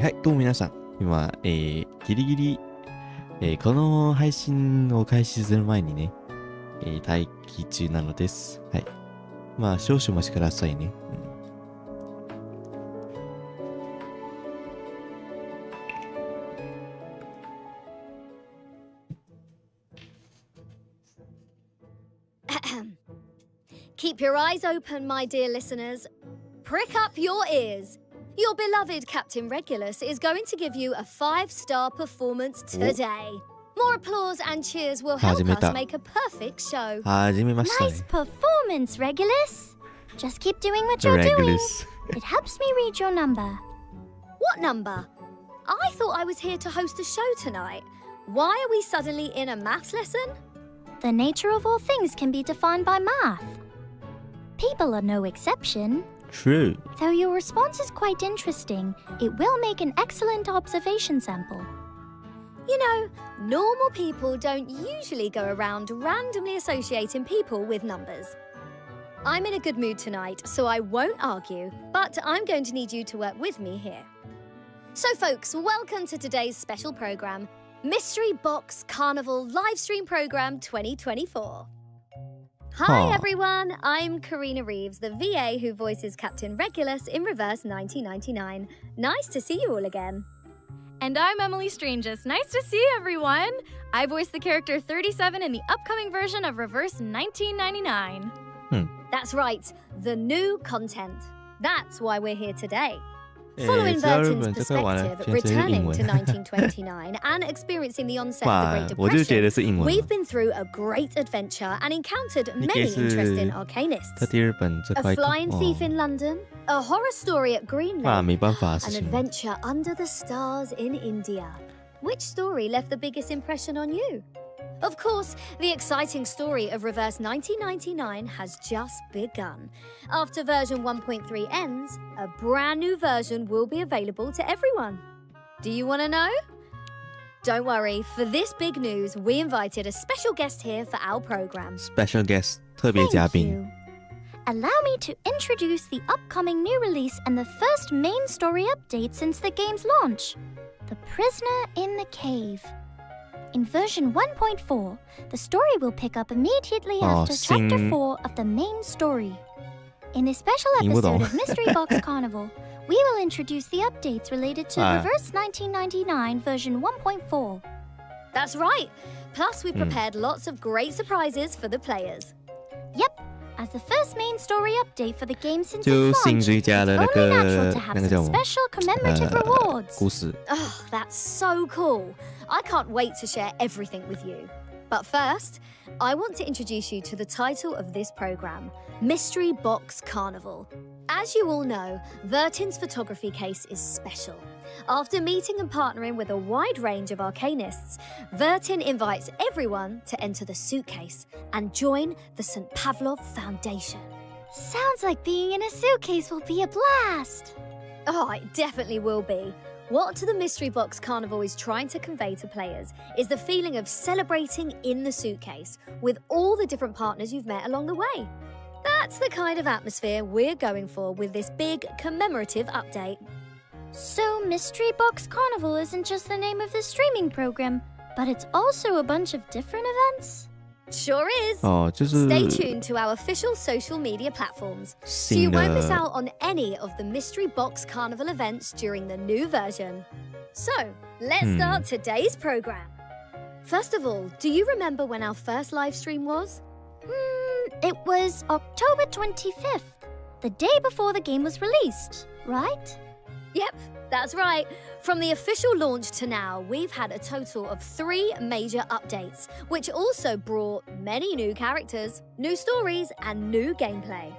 はい、どうも皆さん。今、ギリギリ、この配信を開始する前にね、待機中なのです。はい。まあ、少々お待ちくださいね。Keep your eyes open, my dear listeners. Prick up your ears. Your beloved Captain Regulus is going to give you a 5-star performance today. More applause and cheers will help us make a perfect show. Nice performance, Regulus. Just keep doing what you're doing. It helps me read your number. What number? I thought I was here to host a show tonight. Why are we suddenly in a maths lesson? The nature of all things can be defined by math. People are no exception. True. Though your response is quite interesting, it will make an excellent observation sample. You know, normal people don't usually go around randomly associating people with numbers. I'm in a good mood tonight, so I won't argue, but I'm going to need you to work with me here. So folks, welcome to today's special program, Mystery Box Carnival Livestream Program 2024. Hi everyone, I'm Karina Reeves, the VA who voices Captain Regulus in Reverse 1999. Nice to see you all again. And I'm Emily Stranges. Nice to see everyone. I voice the character 37 in the upcoming version of Reverse 1999. That's right, the new content. That's why we're here today. Following Vertin's perspective, returning to 1929 and experiencing the onset of the Great Depression, we've been through a great adventure and encountered many interesting arcanists. A flying thief in London, a horror story at Greenland, an adventure under the stars in India. Which story left the biggest impression on you? Of course, the exciting story of Reverse 1999 has just begun. After version 1.3 ends, a brand new version will be available to everyone. Do you want to know? Don't worry, for this big news, we invited a special guest here for our program. Special guest, 特别嘉宾. Thank you. Allow me to introduce the upcoming new release and the first main story update since the game's launch, The Prisoner in the Cave. In version 1.4, the story will pick up immediately after Chapter 4 of the main story. In this special episode of Mystery Box Carnival, we will introduce the updates related to Reverse 1999 version 1.4. That's right. Plus, we prepared lots of great surprises for the players. Yep. As the first main story update for the game since its launch, it's only natural to have some special commemorative rewards. Oh, that's so cool. I can't wait to share everything with you. But first, I want to introduce you to the title of this program, Mystery Box Carnival. As you all know, Vertin's photography case is special. After meeting and partnering with a wide range of arcanists, Vertin invites everyone to enter the suitcase and join the St. Pavlov Foundation. Sounds like being in a suitcase will be a blast. Oh, it definitely will be. What the Mystery Box Carnival is trying to convey to players is the feeling of celebrating in the suitcase with all the different partners you've met along the way. That's the kind of atmosphere we're going for with this big commemorative update. So Mystery Box Carnival isn't just the name of the streaming program, but it's also a bunch of different events? Sure is. Stay tuned to our official social media platforms so you won't miss out on any of the Mystery Box Carnival events during the new version. So, let's start today's program. First of all, do you remember when our first live stream was? It was October 25th, the day before the game was released, right? Yep, that's right. From the official launch to now, we've had a total of 3 major updates, which also brought many new characters, new stories, and new gameplay.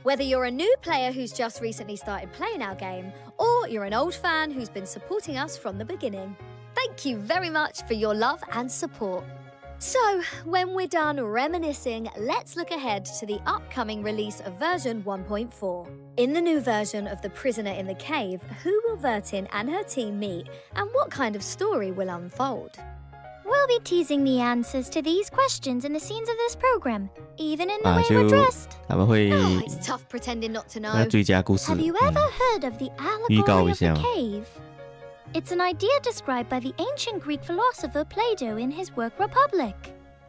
Whether you're a new player who's just recently started playing our game, or you're an old fan who's been supporting us from the beginning, thank you very much for your love and support. So, when we're done reminiscing, let's look ahead to the upcoming release of version 1.4. In the new version of The Prisoner in the Cave, who will Vertin and her team meet, and what kind of story will unfold? We'll be teasing the answers to these questions in the scenes of this program, even in the way we're dressed. Oh, it's tough pretending not to know. Have you ever heard of the allegory of the cave? It's an idea described by the ancient Greek philosopher Plato in his work Republic.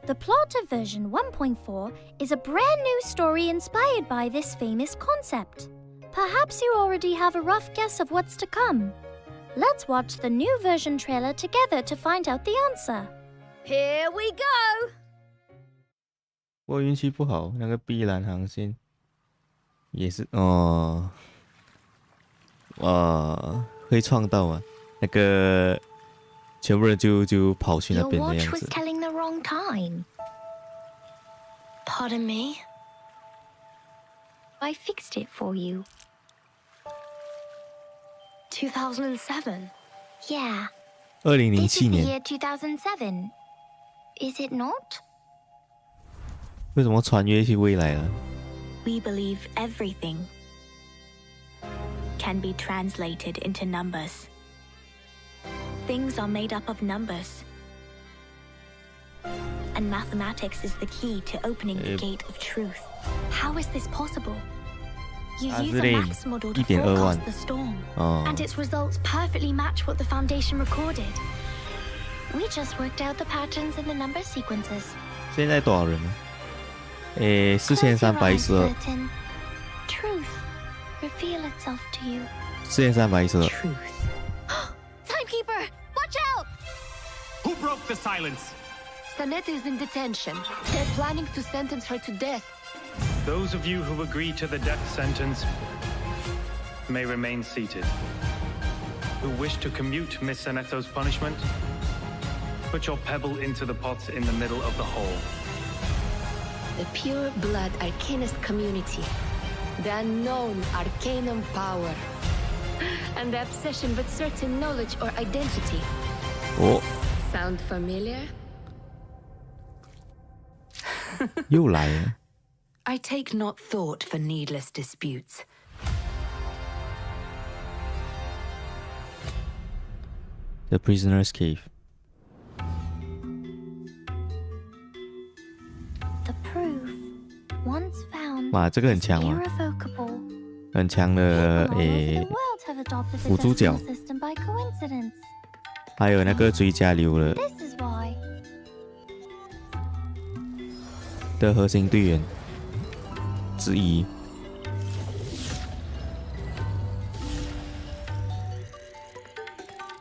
The plot of version 1.4 is a brand new story inspired by this famous concept. Perhaps you already have a rough guess of what's to come. Let's watch the new version trailer together to find out the answer. Here we go! 我运气不好，那个碧蓝航线也是会撞到啊，那个全部人就跑去那 Your 边的 watch 样 was 子。 telling the wrong time. Pardon me? I fixed it for you. 2007. Yeah. 2007 This is the 年， year 2007. Is it not? 为什么穿越去未来了？ We believe everything can be translated into numbers. Things are made up of numbers. And mathematics is the key to opening the gate of truth. How is this possible? You use a max model to 1.2 万 forecast the storm, 哦 and its results perfectly match what the Foundation recorded. We just worked out the patterns in the number sequences. 现在多少人呢Close your eyes, ？4312， Burton. Truth reveal itself to you. 4312。 Truth. Timekeeper, watch out! Who broke the silence? Sanette is in detention. They're planning to sentence her to death. Those of you who agree to the death sentence may remain seated. Who wish to commute Miss Sanetto's punishment? Put your pebble into the pot in the middle of the hole. The pure blood arcanist community. The unknown arcanum power. And the obsession with certain knowledge or identity. 哦， Sound familiar? 又来了。 I take not thought for needless disputes. The Prisoner's Cave。 The proof, once found, 哇，这个很强 is 啊， irrevocable. 很强的 People all over the world have adopted the 辅助角 decimal system by coincidence. 还有那个追加流的 This is why. 的核心队员之一。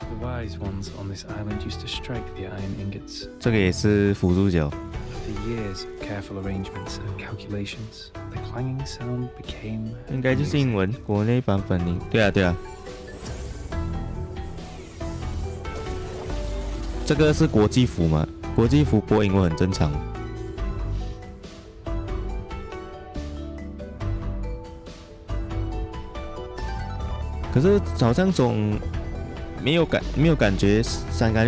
The wise ones on this island used to strike the iron ingots. 这个也是辅助角。 After years of careful arrangements and calculations, the clanging sound became 应该就是英文，国内版本的。对啊，对啊。这个是国际服嘛？国际服播英文很正常。可是好像总没有感觉，感觉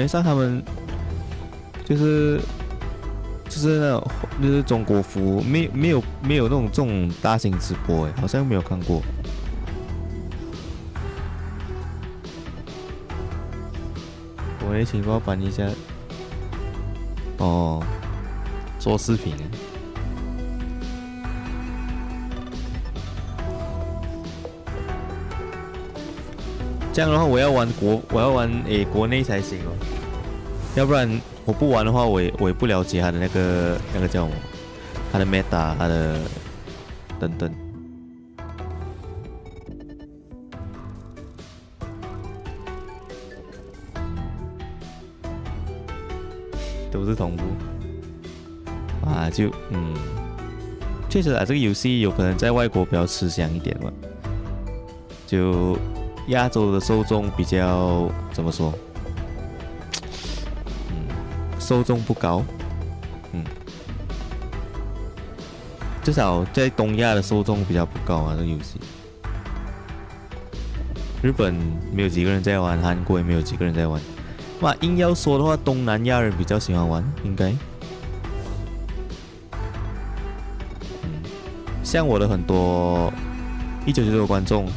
上他们就是那种就是中国服，没有那种这种大型直播哎，好像没有看过。国内情况搬一下，哦，做视频。这样的话，我要玩国内才行哦，要不然我不玩的话，我也不了解他的那个叫什么，他的 meta， 他的等等。都是同步啊，确实啊，这个游戏有可能在外国比较吃香一点嘛，就亚洲的受众比较怎么说？受众不高，至少在东亚的受众比较不高啊，这个游戏。日本没有几个人在玩，韩国也没有几个人在玩。哇，硬要说的话，东南亚人比较喜欢玩，应该。像我的很多1999的观众，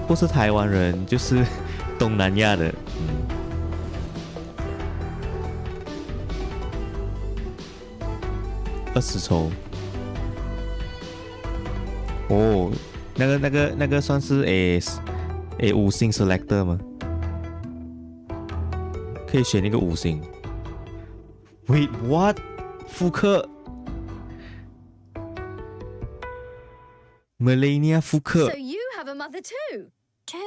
不是台湾人，就是东南亚的。20抽。哦，那个算是5星 selector 吗？可以选一个5星。Wait, what? 复刻 Melania 复刻。 So you have a mother too? Two?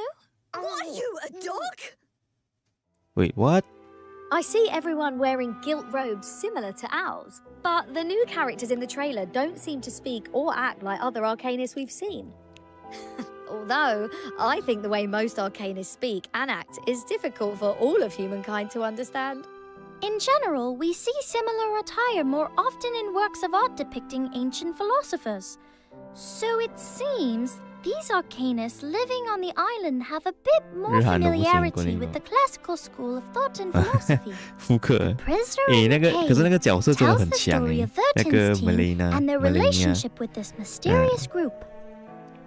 What are you, a dog? Wait, what? I see everyone wearing gilt robes similar to ours, but the new characters in the trailer don't seem to speak or act like other Arcanists we've seen. Although, I think the way most Arcanists speak and act is difficult for all of humankind to understand. In general, we see similar attire more often in works of art depicting ancient philosophers. So it seems these Arcanists living on the island have a bit more familiarity with the classical school of thought and philosophy. 复刻 Prisoner in the 可是那个 Cave 角色真的 tells 很 the 强 story 诶 of 那个 Verton's team and their relationship with this mysterious group.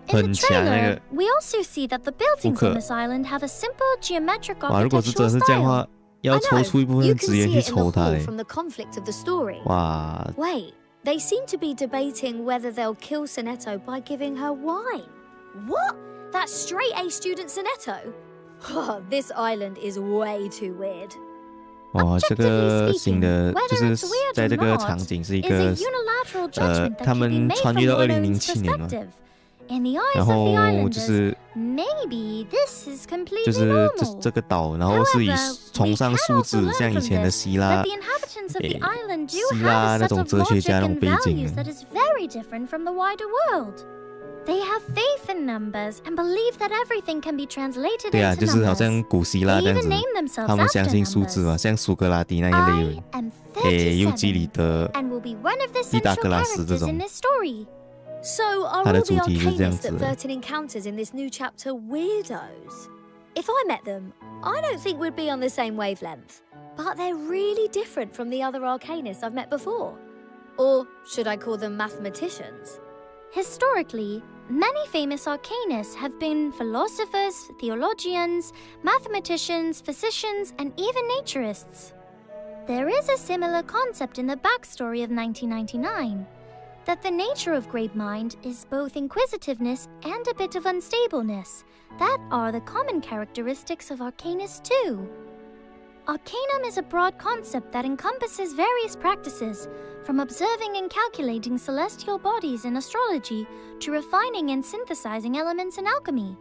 In the 很强那 trailer, 个 we also see that the buildings on this island have a simple geometric 哇，如果是真 architectural 的是这样的 style. 话，要 I 抽 know, 出一部 you 分 can 资源 see 去 it in the 抽它 hall 嘞。 from the conflict of the story. 哇， Wait, they seem to be debating whether they'll kill Sonetto by giving her wine. What? That straight-A student Sonetto? This island is way too weird. 哇，这个 Objectively 新的 speaking, 就 whether 是 it's weird 在 or 这个 not, 场景是一 is a 个 unilateral judgment that 他 can be 们 made 穿 from 越到 one's own 2007年嘛， perspective. In the eyes 然 of the 后就 islanders, 是 maybe this is 就 completely 是 normal. 这个岛，然后是以 However, 崇 we 尚 can 数 also 字， learn 像以 from 前的 this 希腊 that the inhabitants of the island do 希 have 腊 a 那 set 种 of 哲学 logic 家那种 and 背景 values that is very different from the wider world. They have faith in numbers and believe that everything can be translated 对啊， into 就是好 numbers. 像古希腊 They 这样 even 子， name themselves 他们 after 相信数字嘛， numbers. 像苏格拉底那一类 I 人， am 尤基里 37德 and will be one of the 毕达 central 哥拉斯这 characters 种 in this story. So are 它 all 的 the 主题是这样 Arcanists 子 that 的。 Verton encounters in this new chapter weirdos? If I met them, I don't think we'd be on the same wavelength. But they're really different from the other Arcanists I've met before. Or should I call them mathematicians? Historically, many famous arcanists have been philosophers, theologians, mathematicians, physicians, and even naturists. There is a similar concept in the backstory of 1999, that the nature of great mind is both inquisitiveness and a bit of unstableness. That are the common characteristics of arcanists too. Arcanum is a broad concept that encompasses various practices, from observing and calculating celestial bodies in astrology to refining and synthesizing elements in alchemy.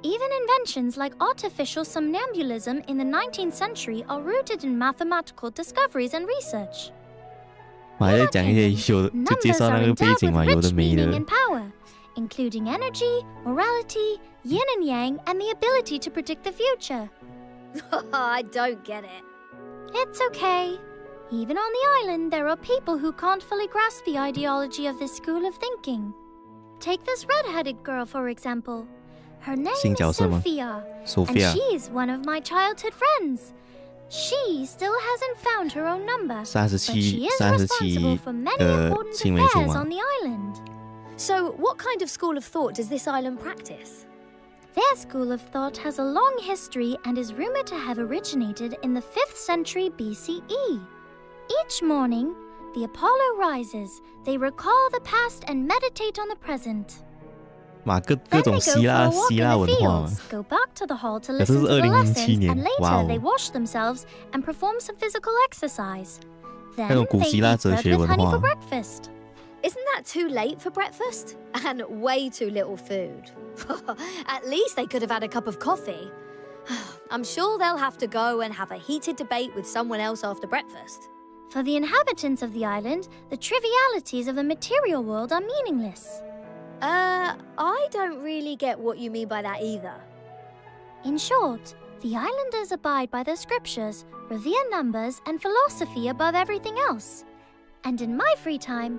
Even inventions like artificial somnambulism in the 19th century are rooted in mathematical discoveries and research. 我还在讲一些有的就介 Numbers 绍 are 那个背 endowed 景 with 嘛，有的 rich 没 meaning 的 and。power, including energy, morality, yin and yang, and the ability to predict the future. I don't get it. It's okay. Even on the island, there are people who can't fully grasp the ideology of this school of thinking. Take this red-headed girl, for example. Her name 新角 is 色吗 Sophia, and ？Sophia she's one of my childhood friends. She still hasn't found her own number, but she is 37 responsible for many 个 important 青梅竹 affairs 马 on the island. So, what kind of school of thought does this island practice? Their school of thought has a long history and is rumored to have originated in the 5th century BCE. Each morning, the Apollo rises, they recall the past and meditate on the present. 嘛，各 Then 种 they go 希 for 腊 a walk 希 in 腊 the 文化嘛 fields,。go back to the hall to 可是 listen 是 to the 2007 lessons, 年 and 哇 later 哦 they wash themselves and perform some physical exercise. Then 那种古 they 希腊 eat 哲 bread 学 with 文 honey 化 for。breakfast. Isn't that too late for breakfast? And way too little food. At least they could have had a cup of coffee. I'm sure they'll have to go and have a heated debate with someone else after breakfast. For the inhabitants of the island, the trivialities of the material world are meaningless. I don't really get what you mean by that either. In short, the islanders abide by the scriptures, revere numbers and philosophy above everything else. And in my free time,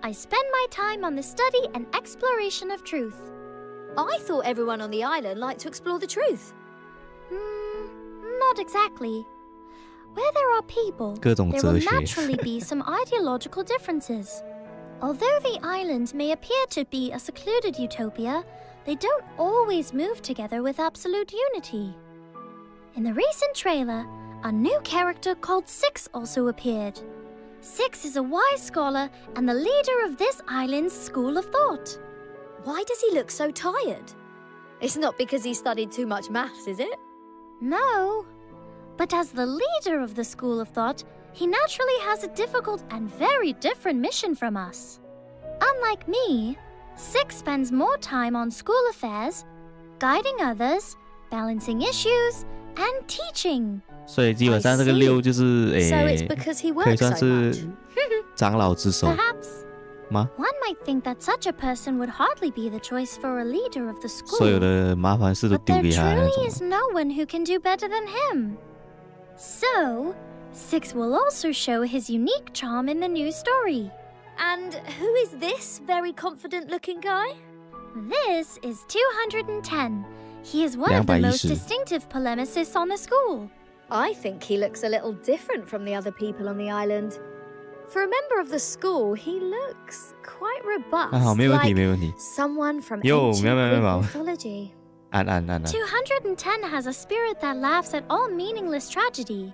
I spend my time on the study and exploration of truth. I thought everyone on the island liked to explore the truth. Not exactly. Where there are people, 各种 there will 哲学 naturally be some ideological differences. Although the island may appear to be a secluded utopia, they don't always move together with absolute unity. In the recent trailer, a new character called Six also appeared. Six is a wise scholar and the leader of this island's school of thought. Why does he look so tired? It's not because he studied too much maths, is it? No. But as the leader of the school of thought, he naturally has a difficult and very different mission from us. Unlike me, 6 spends more time on school affairs, guiding others, balancing issues, and teaching. 所以基本上这个6就是 So it's because he 可以 works 算 so much. 是长老之首 Perhaps 吗？ one might think that such a person would hardly be the choice for a leader of the 所有 school. 的麻烦事都 But 丢 there 给他那 truly 种。 is no one who can do better than him. So, 6 will also show his unique charm in the new story. And who is this very confident-looking guy? This is 210. He is one of the most 210. distinctive polemicists on the school. I think he looks a little different from the other people on the island. For a member of the school, he looks quite robust, 好，没问题， like 没问题。 someone from Yo, ancient 没有，没有，没有。 Greek mythology. 按。 210 has a spirit that laughs at all meaningless tragedy.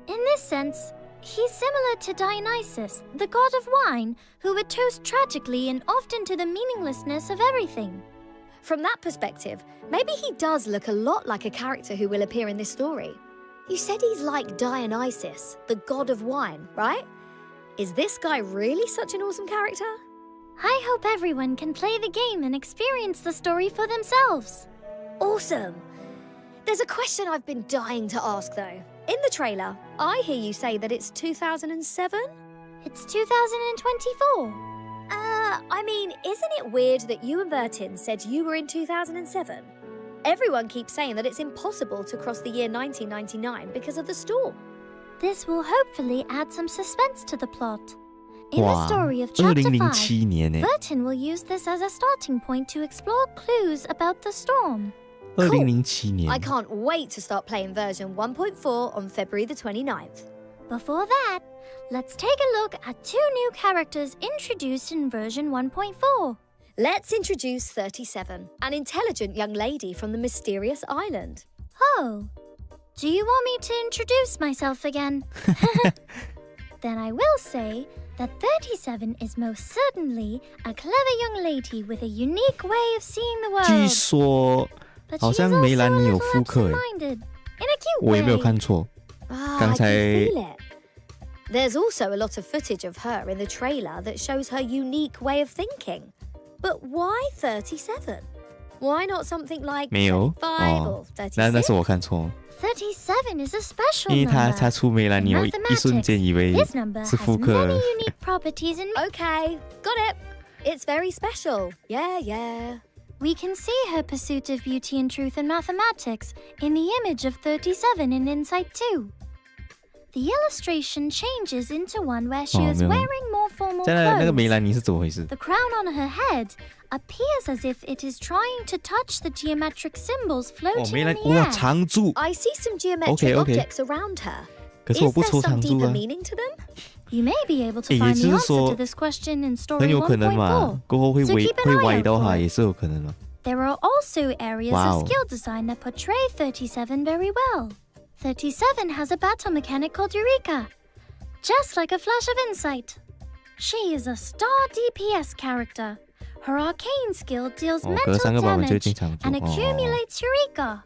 In this sense, he's similar to Dionysus, the god of wine, who would toast tragically and often to the meaninglessness of everything. From that perspective, maybe he does look a lot like a character who will appear in this story. You said he's like Dionysus, the god of wine, right? Is this guy really such an awesome character? I hope everyone can play the game and experience the story for themselves. Awesome! There's a question I've been dying to ask though. In the trailer, I hear you say that it's 2007? It's 2024. I mean, isn't it weird that you and Bertin said you were in 2007? Everyone keeps saying that it's impossible to cross the year 1999 because of the storm. This will hopefully add some suspense to the plot. In the 哇 story of Chapter 5, ，2007年呢？ Bertin will use this as a starting point to explore clues about the storm. 2007年 I can't wait to start playing version 1.4 on February the 29th. Before that, let's take a look at 2 new characters introduced in version 1.4. Let's introduce 37, an intelligent young lady from the mysterious island. Oh, do you want me to introduce myself again? Then I will say that 37 is most certainly a clever young lady with a unique way of seeing the 据 world. 说 But 好 she's 像 also 梅兰 a 妮有 little 复刻诶， absent-minded, in a cute 我有没有 way. 看错？ I 刚 can 才 feel it. There's also a lot of footage of her in the trailer that shows her unique way of thinking. But why 37? Why not something like 没有 25哦 or，那是 36? 我看错， 37 is a special 因为他 number. 他出梅兰妮， In 我一瞬间以为 This number 是 has 复刻 many。unique properties and Okay, got it. It's very special. Yeah. we can see her pursuit of beauty and truth in mathematics in the image of 37 in Insight 2. The illustration changes into one where she 哦， is 没有。 wearing more formal 再来那个梅 clothes. 兰妮是怎么回事？ The crown on her head appears as if it is trying to touch the geometric symbols 哦， floating 梅 in 兰 the 哇 air. 常驻， I see some geometric Okay. objects around her. 可是我 Is 不 there 抽 some 常驻 deeper 啊， meaning to them? You may be able to 也 find 就 the 是 answer 说 to this question in 很 story 有可能嘛 1.4. 过后会 So 歪 keep an 会 eye 歪 out 到 for 哈， it. 也是有可能嘛。 There are also areas Wow. of skill design that portray 37 very well. 37 has a battle mechanic called Eureka, just like a flash of insight. She is a star DPS character. Her arcane skill deals 哦，隔3 mental 个版本就 damage 经常做 and 哦。 accumulates Eureka.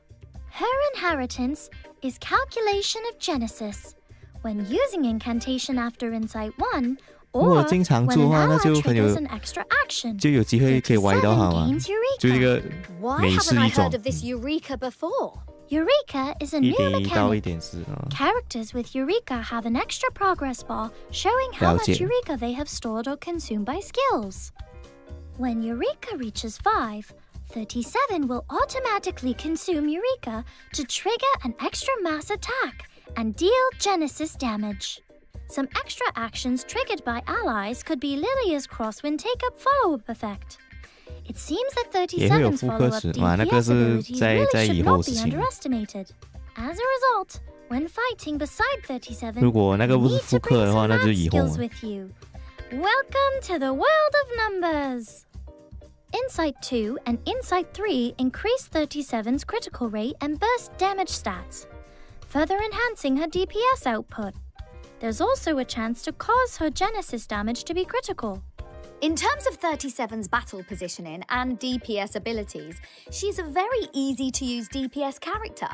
Her inheritance is calculation of Genesis. When using incantation after Insight 1, 如 or 果经常 when 做的 an 话，那 ally 就很有 triggers an extra action, 就有机会可以歪到哈嘛， gains 就一 Eureka. 个 Why 美 haven't 式 I 一种 heard of this Eureka before? Eureka is a 一 new 点一到 mechanic. 1.4啊。 Characters with Eureka have an extra progress bar showing how 了 much 解。 Eureka they have stored or consumed by skills. When Eureka reaches 5, 37 will automatically consume Eureka to trigger an extra mass attack and deal Genesis damage. Some extra actions triggered by allies could be Lilia's Crosswind Take-Up Follow-Up effect. It seems that 37's 复刻 follow-up 时嘛，那个 DPS 是 ability 在 really 以 should 后 not 事 be 情。 underestimated. As a result, when fighting beside 37, 如果那个 you 不是 need 复 to 刻 bring 的话， some 那就是 math 以后 skills 了。 with you. Welcome to the world of numbers. Insight 2 and Insight 3 increase 37's critical rate and burst damage stats, further enhancing her DPS output. There's also a chance to cause her Genesis damage to be critical. In terms of 37's battle positioning and DPS abilities, she's a very easy to use DPS character.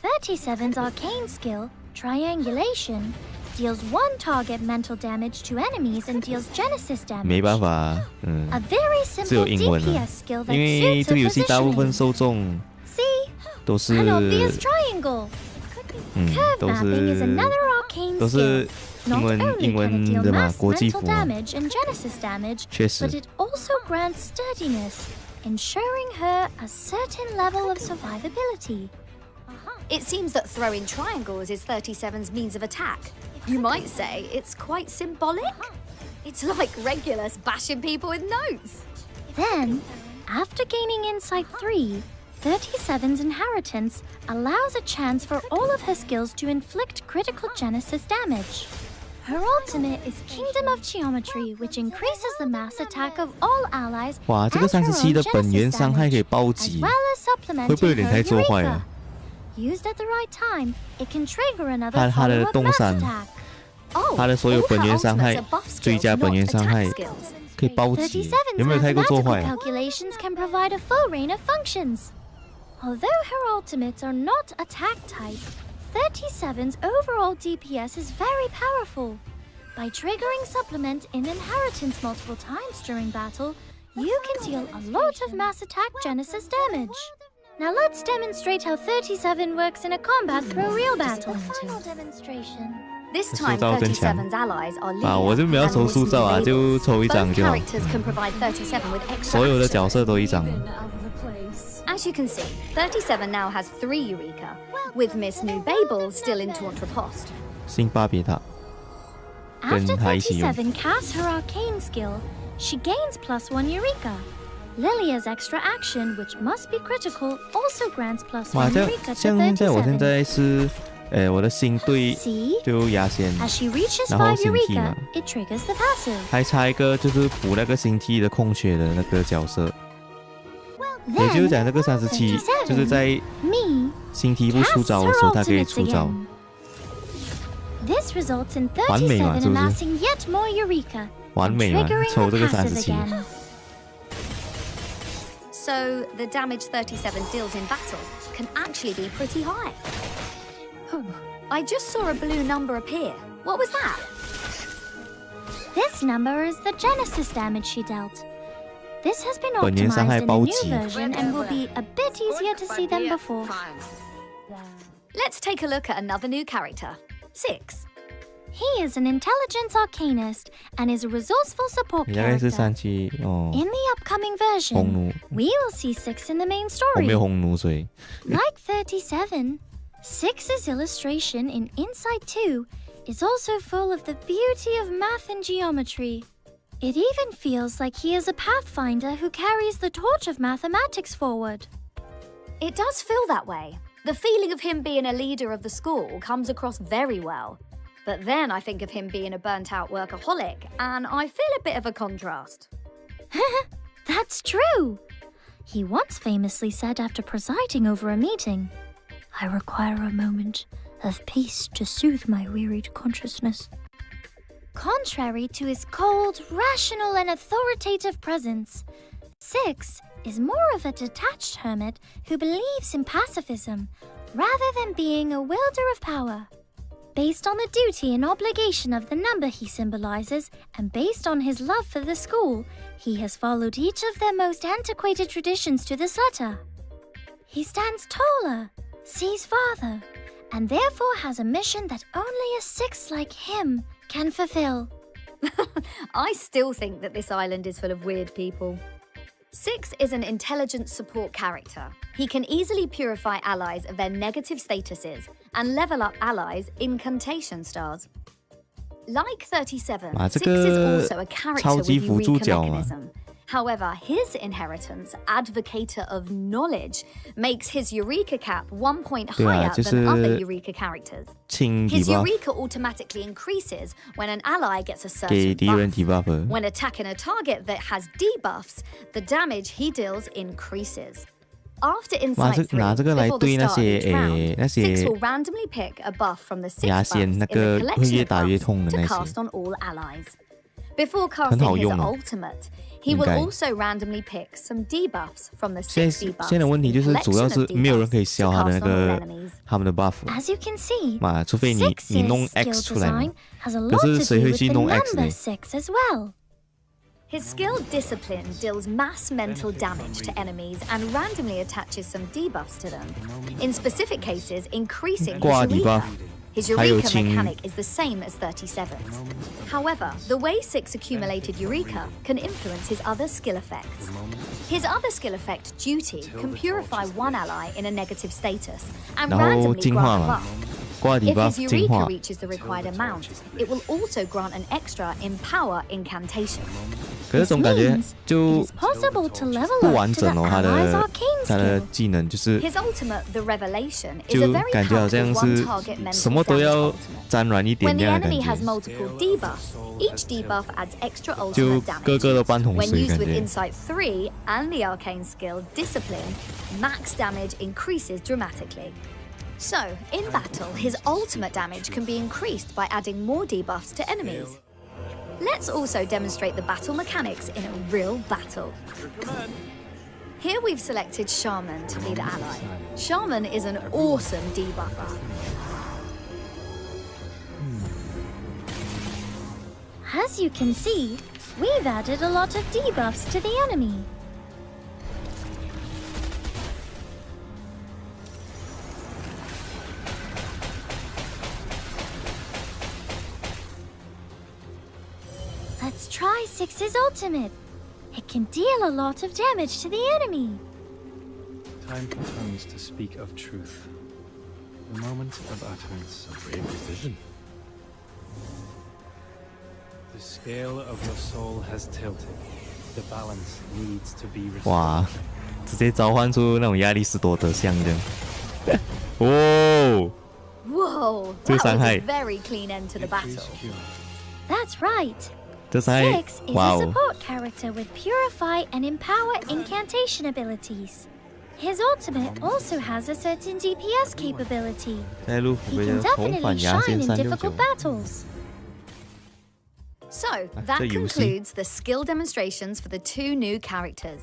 37's arcane skill, Triangulation, deals 1 target mental damage to enemies and deals Genesis damage. 没办法，A very 只有 simple 英文 DPS 了， skill 因 that 为 suits 这个 her 游戏大部分 positioning. 受众 See? 都是 An obvious triangle. Curve 都 mapping is 是 another arcane 都 skill. 是 Not 英 only 文 can it deal 的嘛， mass 国际 mental 服嘛， damage and Genesis damage, 确实 but it also grants sturdiness, ensuring her a certain level of survivability. It seems that throwing triangles is 37's means of attack. You might say it's quite symbolic. It's like Regulus bashing people with notes. Then, after gaining Insight 3, 37's inheritance allows a chance for all of her skills to inflict critical Genesis damage. Her ultimate is Kingdom of Geometry, which increases the mass attack of all allies 哇，这个 and her 37 own 的本源 Genesis 伤害可以 damage, 暴 as 击， well as 会不会有 supplementing 点 her 太做坏 Eureka. 了？ Used at the right time, it can trigger another 他的 follow-up 动 mass 闪 attack. Oh, 他的所有 all 本 her 源伤害 ultimates are buff skills, 追加本源 not 伤害 attack skills. 可以暴击， 37's 有没有太过做坏 mathematical 了？ calculations can provide a full range of functions. Although her ultimates are not attack type, 37's overall DPS is very powerful. By triggering supplement in inheritance multiple times during battle, you can deal a lot of mass attack Genesis damage. Now let's demonstrate how 37 works in a combat pro real battle. Final demonstration. This time, 塑造更强。 37's allies are Leah 啊，我就没有 and 抽 Miss 塑造啊， New 就 Babel. 抽一张 Both 就好。 characters can provide 37 with extra 所有的 action. 角色都一张。 As you can see, 37 now has 3 Eureka, with Miss New Babel still in Tawntrepost. 辛巴别塔 After 跟他一起用。 37 casts her arcane skill, she gains +1 Eureka. Lilia's extra action, which must be critical, also grants 哇， +1 这样 Eureka to 现在我现 37. 在是，我的新队 See? 就压线， As she reaches 然后 5 新 T Eureka, 嘛， it triggers the passive. 还差一个就是补那个新 T 的空缺的那个角色，也就是 Then, 讲这个37就是在 Me 新 T 不出 casts 招的 her 时候，它可以 ultimates 出招。 again. This results in 完美嘛， 37是不是？ amassing yet more Eureka, 完 and 美嘛， triggering 抽 her 这个 passive 37。 again. So, the damage 37 deals in battle can actually be pretty high. I just saw a blue number appear. What was that? This number is the Genesis damage she dealt. This has been 本源伤害 optimized in the 暴 new 击。 version and will be a bit easier to see than before. Let's take a look at another new character, 6. He is an intelligence arcanist and is a resourceful support 你大概是 character. 37哦， In the upcoming 红 version, 奴， we will see 6 in the main 我 story. 没有红奴，所以 Like 37, 6's illustration in Insight 2 is also full of the beauty of math and geometry. It even feels like he is a pathfinder who carries the torch of mathematics forward. It does feel that way. The feeling of him being a leader of the school comes across very well. But then I think of him being a burnt-out workaholic, and I feel a bit of a contrast. That's true. He once famously said after presiding over a meeting, "I require a moment of peace to soothe my wearied consciousness." Contrary to his cold, rational, and authoritative presence, 6 is more of a detached hermit who believes in pacifism rather than being a wielder of power. Based on the duty and obligation of the number he symbolizes, and based on his love for the school, he has followed each of their most antiquated traditions to this letter. He stands taller, sees farther, and therefore has a mission that only a 6 like him can fulfill. I still think that this island is full of weird people. 6 is an intelligence support character. He can easily purify allies of their negative statuses and level up allies' incantation stars. Like 37, 哇，这 6 is 个 also a character 超 with 级辅助 Eureka 角嘛。 mechanism. However, his inheritance, Advocator of Knowledge, makes his Eureka cap 1 point 对啊， higher 就 than other 是 Eureka characters. 清 His debuff Eureka automatically increases when an ally gets a 给 certain 敌人 buff. debuff。 When attacking a target that has debuffs, the damage he deals increases. After 哇， Insight 这拿 3, 这个来 before the 对那 start of 些 each round, 那 6些 will randomly pick a buff from the 6 牙 buffs 仙 in 那 the 个会 collection 越 of 打越 buffs 痛的 to 那些 cast on all allies. Before casting his 用啊 ultimate, he 应 will 该 also randomly pick some debuffs from the 现 6 debuffs. 在的问题就是主要是 collection of 没有人可以 debuffs 消他的 to 那 cast on all 个 enemies. 他们的 buff As you can see, 嘛，除非你 Six's 弄 skill X 出来嘛。 design has a 可 lot 是 to 谁 do 会 with 去 the 弄 X number 呢？ 6 as well. His skill Discipline deals mass mental damage to enemies and randomly attaches some debuffs to them, in specific cases increasing his 挂 Eureka. debuff His 还有 Eureka 清 mechanic is the same as 37's. However, the way 6 accumulated Eureka can influence his other skill effects. His other skill effect, Duty, can purify one ally in a negative status and 然后 randomly 进化 grant a 嘛 buff. 挂 If debuff his 进 Eureka 化。 reaches the required amount, it will also grant an extra Empower incantation. 可是总感觉 Means 就 it is possible to level 不 up 完 to the 整哦，他 ally's 的 arcane 他的 skill. 技能就是 His ultimate, the Revelation, is 就 a very 感觉好 powerful 像是 one-target mental 什么都 damage 要 ultimate. 沾染一 When 点 the 这样的 enemy 感 has 觉， multiple debuffs, each debuff adds extra 就 ultimate 个 damage. 个都半桶 When 水 used 感 with 觉。 Insight 3 and the arcane skill Discipline, max damage increases dramatically. So, in battle, his ultimate damage can be increased by adding more debuffs to enemies. Let's also demonstrate the battle mechanics in a real battle. Here we've selected Shaman to be the ally. Shaman is an awesome debuffer. As you can see, we've added a lot of debuffs to the enemy. Let's try 6's ultimate. It can deal a lot of damage to the enemy. Time for tongues to speak of truth. The moment of utterance. A brave decision. The scale of your soul has tilted. The balance needs to be restored. 哇，直接召唤出那种亚里士多德像这样。哦， Whoa, Two that was a Shanghai. very clean end to the battle. That's right. 这才 6 is 哇 a 哦， support character with Purify and Empower incantation abilities. His ultimate also has a certain DPS capability. 在路 He 虎杯 can 的红 definitely 反牙 shine 仙 in 369 difficult。battles. So, that 这游戏 concludes the skill demonstrations for the 2 new characters.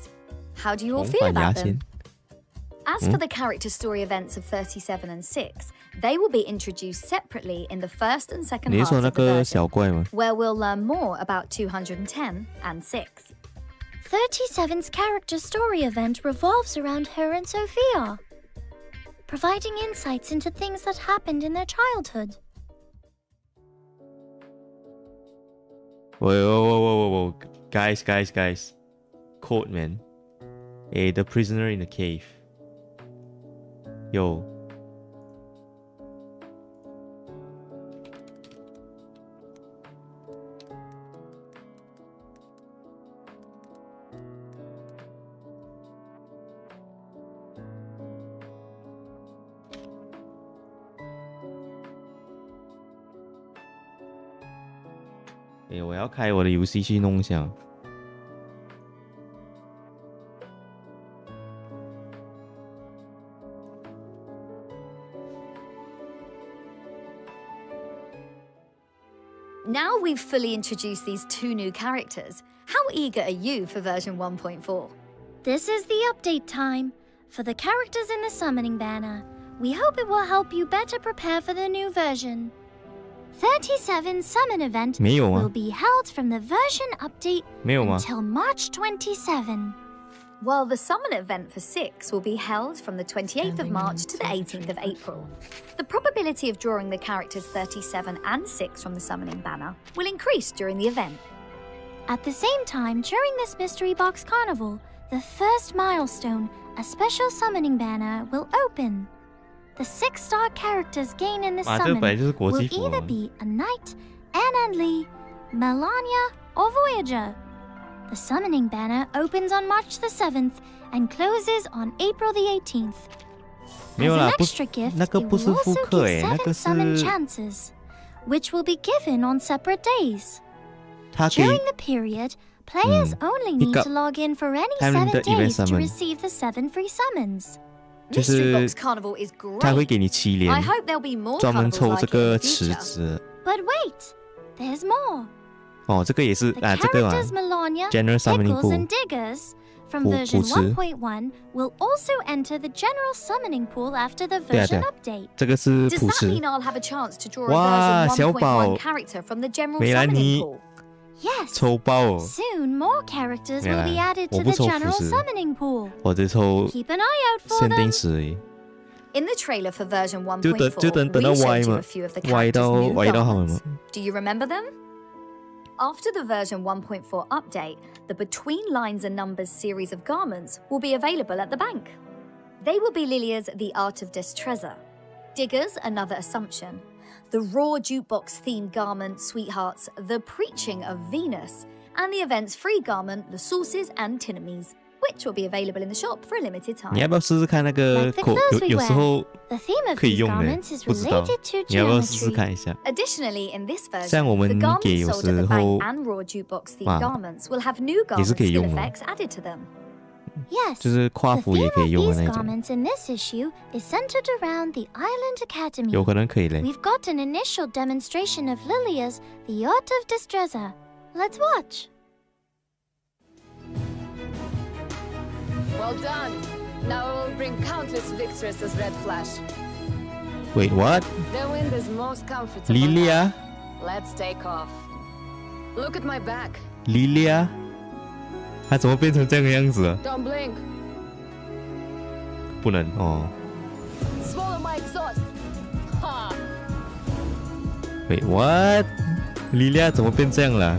How do you all 红 feel 反牙 about 仙 them?。As for the character story events of 37 and 6, they will be introduced separately in the first and second 你是 halves 说那 of the 个 version, 小怪吗？ where we'll learn more about 210 and 6. 37's character story event revolves around her and Sophia, providing insights into things that happened in their childhood. Whoa, guys, Court man, the prisoner in the cave. Yo. 我要开我的游戏去弄一下。Now we've fully introduced these 2 new characters, how eager are you for version 1.4? This is the update time for the characters in the summoning banner. We hope it will help you better prepare for the new version. 37 summon event 没有啊 will be held from the version update 没有吗？ until March 27. While the summon event for 6 will be held from the 28th of March to the 18th of April. The probability of drawing the characters 37 and 6 from the summoning banner will increase during the event. At the same time, during this Mystery Box Carnival, the first milestone, a special summoning banner, will open. The 6-star characters gained in this 啊，这 summon 本来就是国 will 际服 either 啊。 be a knight, Anne and Lee, Melania, or Voyager. The summoning banner opens on March the 7th and closes on April the 18th. 没 As 有 an 啦，不 extra gift, 那个 it 不 will 是复 also 刻 give 那 7个 summon 是 chances, which will be given on separate days. 他给 During the period, players only need Pick up to log in for any 他们 7 的 event days to summon receive the 7 free summons. 就 Mystery 是 Box Carnival is 他会 great. 给你7 I 连， hope there'll be more 专门 carnivals 抽 like 这 it in 个 the 池 future. 子。 But wait, there's more. 哦，这个也是 The 这个嘛 characters Melania, ，General Summoning Pickles, and Pool Diggers from version 补池 1.1 will also enter the general summoning pool after the 对啊 version 对啊 update. 这个是 Does 补 that 池 mean I'll have a chance to draw 哇 a 小 version 宝 1.1 character from the general 梅兰 summoning 妮 pool? Yes. 抽包哦， Soon, more characters 没 will 啦 be added 我 to 不 the 抽 general 腐蚀 summoning pool. 我只抽 Keep an eye out for 限定 them. 池而已。 In the trailer for version 就 1.4, 等到 we Y showed you 嘛 a few of the ，Y characters' 到 new Y 到他们 garments. 嘛， Do you remember them? After the version 1.4 update, the Between Lines and Numbers series of garments will be available at the bank. They will be Lilia's The Art of Distrezor, Digger's Another Assumption, the Raw Jukebox themed garment Sweethearts, The Preaching of Venus, and the event's free garment The Sources and Tinamies, which will be available in the shop for a limited 你 time. 要不要试试看那个 Like the 口 clothes we 有时候 The theme of 可以 these 用的 garments is 不知道 related to 你要不要试试 geometry. 看一下？ Additionally, in this 像 version, 我 the 们给 garments 有 sold at 时 the 候 bank and Raw Jukebox themed 哇 garments will have new 也 garment 是可以 skill 用的， effects added to them. Yes. 就是跨 The 服也 theme 可以 of 用的 these 那种， garments in this issue is centered around the Island Academy. 有可能可以嘞。 We've got an initial demonstration of Lilia's The Art of Distrezor. Let's watch. Well done. Now I will bring countless victories as Red Flash. Wait what? The wind is most comfortable. Lilia Let's take off. Look at my back. Lilia，他怎么变成这样的样子啊？ Don't blink. 不能哦。 Swallow my exhaust. Ha! Wait what? Lilia 怎么变这样了？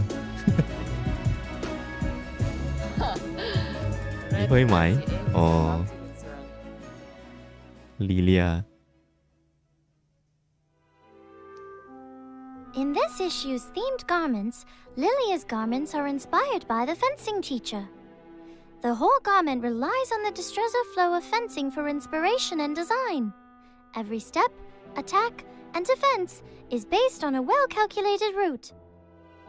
你会买哦，Lilia。 In this issue's themed garments, Lilia's garments are inspired by the fencing teacher. The whole garment relies on the Distrezor flow of fencing for inspiration and design. Every step, attack, and defense is based on a well-calculated route.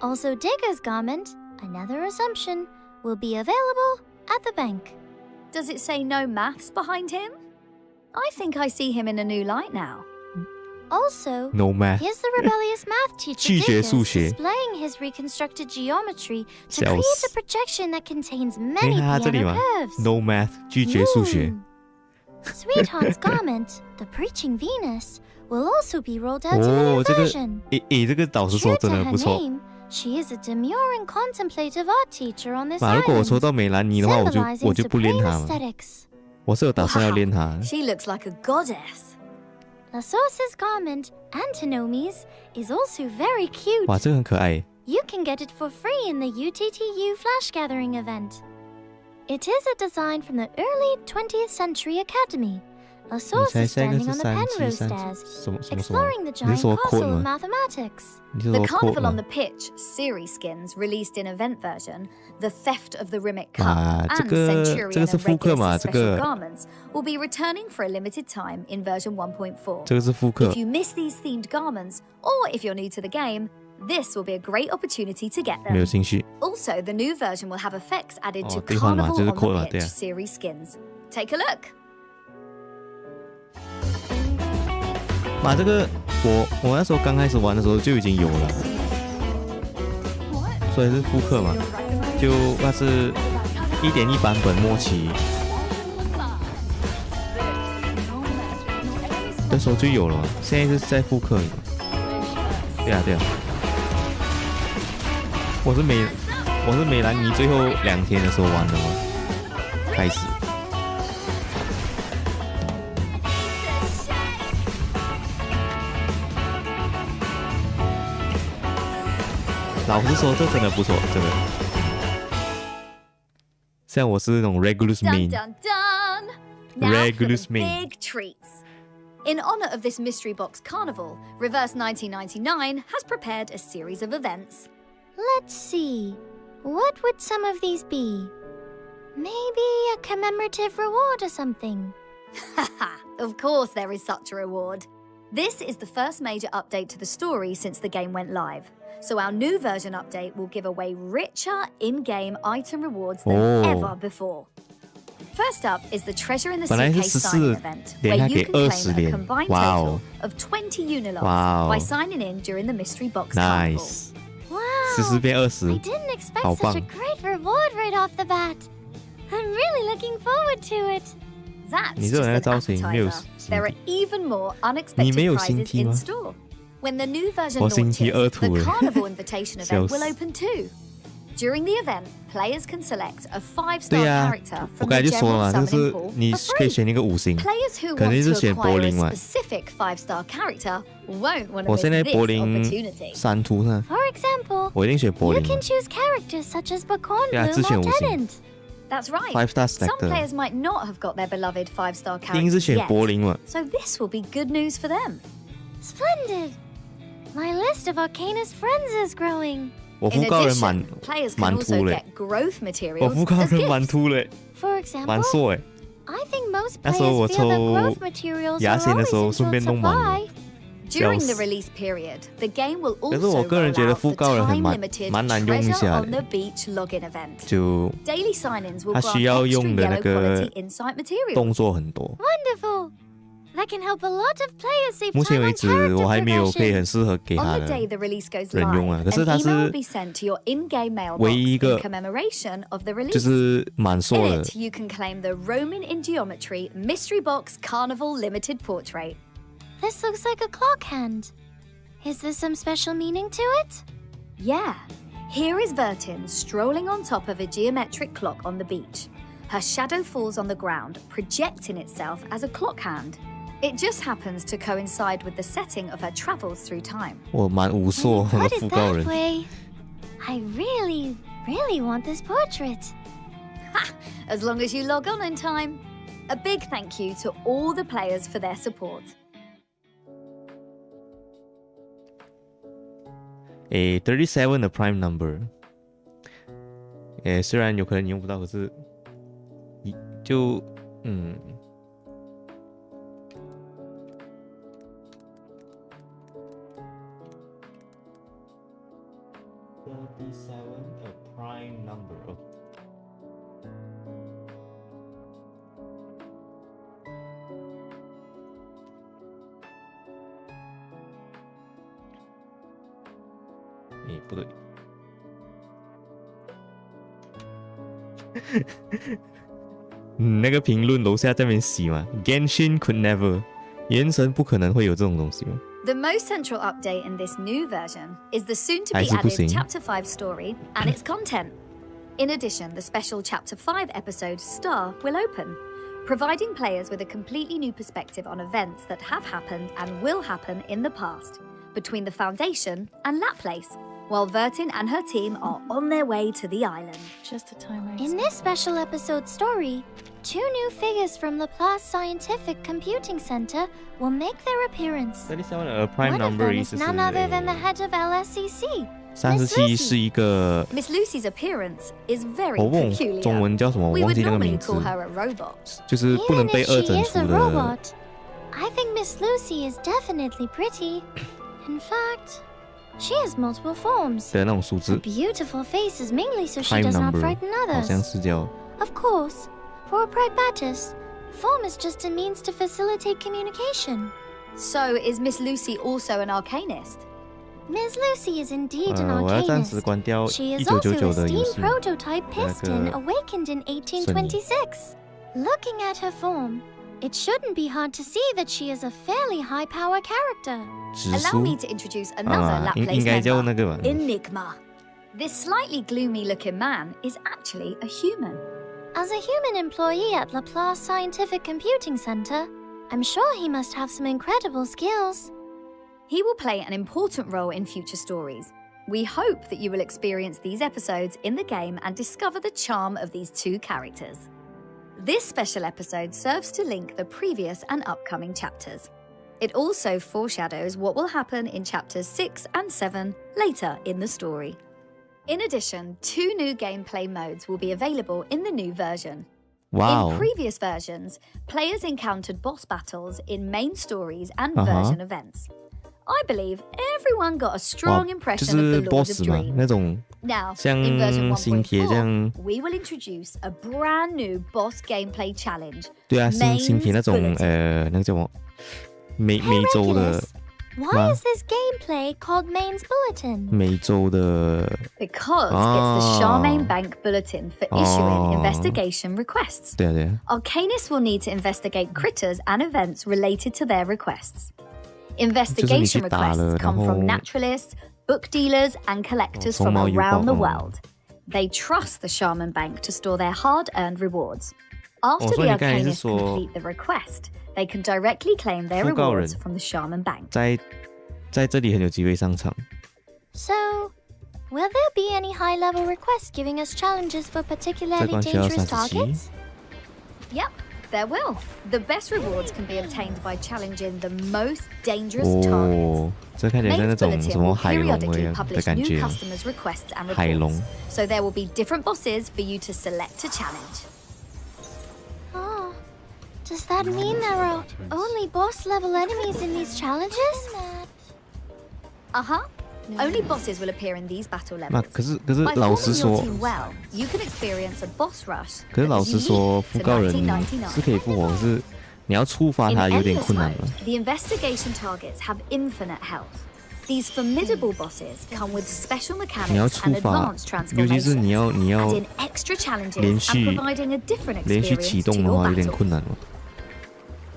Also, Digger's garment, Another Assumption, will be available at the bank. Does it say no maths behind him? I think I see him in a new light now. Also, No math， here's the rebellious math teacher 拒绝 Diggers 数学 displaying his reconstructed geometry to 笑 create 死 a projection that contains 你 many 看他这里 piano 嘛 curves. ，No math，拒绝数学。 Sweetheart's garment, the Preaching Venus, will also be rolled out in a 哦， new 这个 version. 这个导师 True 说 to 真的 her 不错。 name, she is a demure and contemplative art teacher on this 如果我抽 island, 到梅兰妮的话，我 symbolizing 就不练 supreme 她了。 aesthetics. 我是有打算要练她。 She looks like a goddess. La Source's garment, Antinomies, is also very cute. 哇，这个很可爱。 You can get it for free in the UTTU Flash Gathering event. It is a design from the early 20th Century Academy. La 你 Source 猜 is 下一个 standing 是 on the 37 Penrose stairs, 什么？ exploring the 你是 giant 说 quote castle of 吗？ mathematics. 你是 The 说 quote Carnival on 吗 the？ Pitch series skins released in event version, the Theft of the Rimmick Cup, 啊，这 and 个 Centurion 这个是 and 复刻嘛？ Regulus 这 special 个 garments will be returning for a limited time in version 1.4. 这个是复刻 If。you miss these themed garments, or if you're new to the game, this will be a great opportunity to get 没有 them. 兴趣。 Also, the new version will have effects added to 兑换嘛， Carnival 就是 on quote 嘛， the 对 Pitch 啊。 series skins. Take a look. 妈，这个我那时候刚开始玩的时候就已经有了，所以是复刻嘛，就那是1.1版本末期的时候就有了嘛，现在是在复刻。对啊对啊，我是美兰妮最后2天的时候玩的嘛，开始。老实说，这真的不错，真的。像我是那种 regulus Dun main， dun dun! Now for Regulus the main. big treats. In honor of this mystery box carnival, Reverse 1999 has prepared a series of events. Let's see. What would some of these be? Maybe a commemorative reward or something. Haha, of course there is such a reward. This is the first major update to the story since the game went live. So our new version update will give away richer in-game item rewards than Oh. ever before. First up is the Treasure in the 本来是 Suitcase signing 14 event, 连 where 它 you 给 can claim 20 a 连 combined 哇 total 哦 of 20 Unilogs 哇哦 by signing in during the mystery box carnival. nice。14变20 I didn't expect 好 such 棒 a great reward right off the bat. I'm really looking forward to it. That's 你这 just 种人 an 的造型没有 appetizer. 心 There 机 are even more 你没 unexpected 有心 prizes 机 in 吗 store. When the new version 我 launches, 心机 the 吐了 Carnival Invitation 笑 event 死 will open too. During the event, players can select a 5-star 对呀 character 我 from 刚才 the 就说 general 了嘛，就 summoning 是 pool 你 for 可以 free. 选一个5星 Players who 肯 want 定是 to 选 acquire 柏 a 林嘛 specific 5-star character won't want to 我 miss 现在 this 柏林 opportunity. 3图呢 For example, 我一定选柏 you 林 can choose characters such as Bacorn 对啊 Bloom 自选 or 5星 Tenant. That's right. 5-star Some stack 的 players might not have got their beloved 5-star 一定是 characters 选 yet, 柏林嘛 so this will be good news for them. Splendid! My list of Arcanist friends is growing. 我 In 副高人 addition, players can 蛮 also 秃嘞 get growth 我 materials 副高 as 人蛮 gifts. 秃嘞 For 蛮 example, 硕哎 I think most 那时候 players 我 feel that 抽 growth materials 牙 are 线的 always 时候 in 顺便 short 弄完了 supply. During the 笑死 release period, the game will 可是我 also 个人 roll 觉得 out 副 the 高人很 time-limited 蛮难用一 Treasure 下 on 的 the Beach login event. 就 Daily sign-ins will 它 grant 需要 extra 用的那 yellow 个 quality insight materials. 动作很多 Wonderful! That can help a lot of players save 目前 time 为 on 止 character 我还没有可以 progression. 很适合给 On 他 the 的 day the release goes 人 live, 用啊 an 可是它 email 是 will be sent to your in-game 唯 mailbox 一一个 in commemoration of the 就 release. 是蛮硕 In 的 it, you can claim the Roman in Geometry Mystery Box Carnival Limited Portrait. This looks like a clock hand. Is there some special meaning to it? Yeah, here is Vertin strolling on top of a geometric clock on the beach. Her shadow falls on the ground, projecting itself as a clock hand. It just happens to coincide with the setting of her travels through time. 我蛮无 When 硕 you 的 put 副 it 高 that 人 way, I really, really want this portrait. As long as you log on in time. A big thank you to all the players for their support. 37的 prime number 虽然有可能你用不到可是就37 a prime number不对那个评论楼下在那边洗嘛 Genshin could never 原神不可能会有这种东西吗 The most central update in this new version is the soon-to-be 还是不 added 行 Chapter 5 story and its content. In addition, the special Chapter 5 episode Star will open, providing players with a completely new perspective on events that have happened and will happen in the past, between the Foundation and that place, while Vertin and her team are on their way to the island. Just a timer. In this special episode story, 2 new figures from Laplace Scientific Computing Center will make their appearance. 37 a prime One of number them 意 is 思是 none other than the head of LSCC. 37是一个 Miss Lucy's appearance is very 我忘 peculiar. 中文叫什么我 We 忘 would 记那个 normally 名字 call her a robot. 就是不能 Even 被 if 二 she 整 is 除 a 的 robot, I think Miss Lucy is definitely pretty. In fact, she has multiple forms. 的那种数 Her 字 beautiful face is mainly so she prime does not number frighten 好像 others. 是叫 Of course, for a pragmatist, form is just a means to facilitate communication. So is Miss Lucy also an arcanist? Miss Lucy is indeed an 我要暂时 arcanist. 关掉 She is also 1999 a 的游 steam 戏 prototype piston 那个 awakened in 1826. Looking at her form, it shouldn't be hard to see that she is a fairly high-power character. 指 Allow 数 me to introduce another 应 Laplace 该叫那 member, 个吧 Enigma. This slightly gloomy-looking man is actually a human. As a human employee at Laplace Scientific Computing Center, I'm sure he must have some incredible skills. He will play an important role in future stories. We hope that you will experience these episodes in the game and discover the charm of these 2 characters. This special episode serves to link the previous and upcoming chapters. It also foreshadows what will happen in chapters 6 and 7 later in the story. In addition, 2 new gameplay modes will be available in the new version. Wow In previous versions, players encountered boss battles in main stories and Uh-huh. version events. I believe everyone got a 哇 strong 就 impression of the 是 Lord boss of 嘛 Dreams. 那种 Now, 像 in version 新铁这样 1.4, we will introduce a brand new boss gameplay challenge. 对啊新铁那种 Mains Bulletin. 那个叫什么美洲的 Why is this gameplay called Main's Bulletin? 每周的 Because it's the Charmaine Bank Bulletin for issuing investigation requests. 对啊对啊 Arcanists will need to investigate critters and events related to their requests. Investigation requests come from naturalists, book dealers, and collectors from around the world. They trust the Shaman Bank to store their hard-earned rewards. After the Arcanists complete the request, they can directly claim their rewards from the Shaman Bank. 在这里很有机会上场。 So, will there be any high-level requests giving us challenges for particularly dangerous targets? Yep, there will. The best rewards can be obtained by challenging the most dangerous targets. 这看起来像那种什么海龙一样的感觉。 海龙。 So there will be different bosses for you to select to challenge. Oh, does that mean there are only boss-level enemies in these challenges? Uh-huh. Only bosses will appear in these battle 那 levels. 可是 By 老实 forming 说 your team well, you can experience a boss rush 可是 that 老 is 实说 unique 复 to 告人 1999. 是可以复活，可是你要触发 In 它有点 endless 困难 mode, 了。 the investigation targets have infinite health. These formidable bosses come with special 你要 mechanics 触 and 发 advanced， 尤其是 transformations, 你要 adding extra challenges 连 and 续 providing a different 连续启 experience to 动的 your 话有点 battle. 困难了。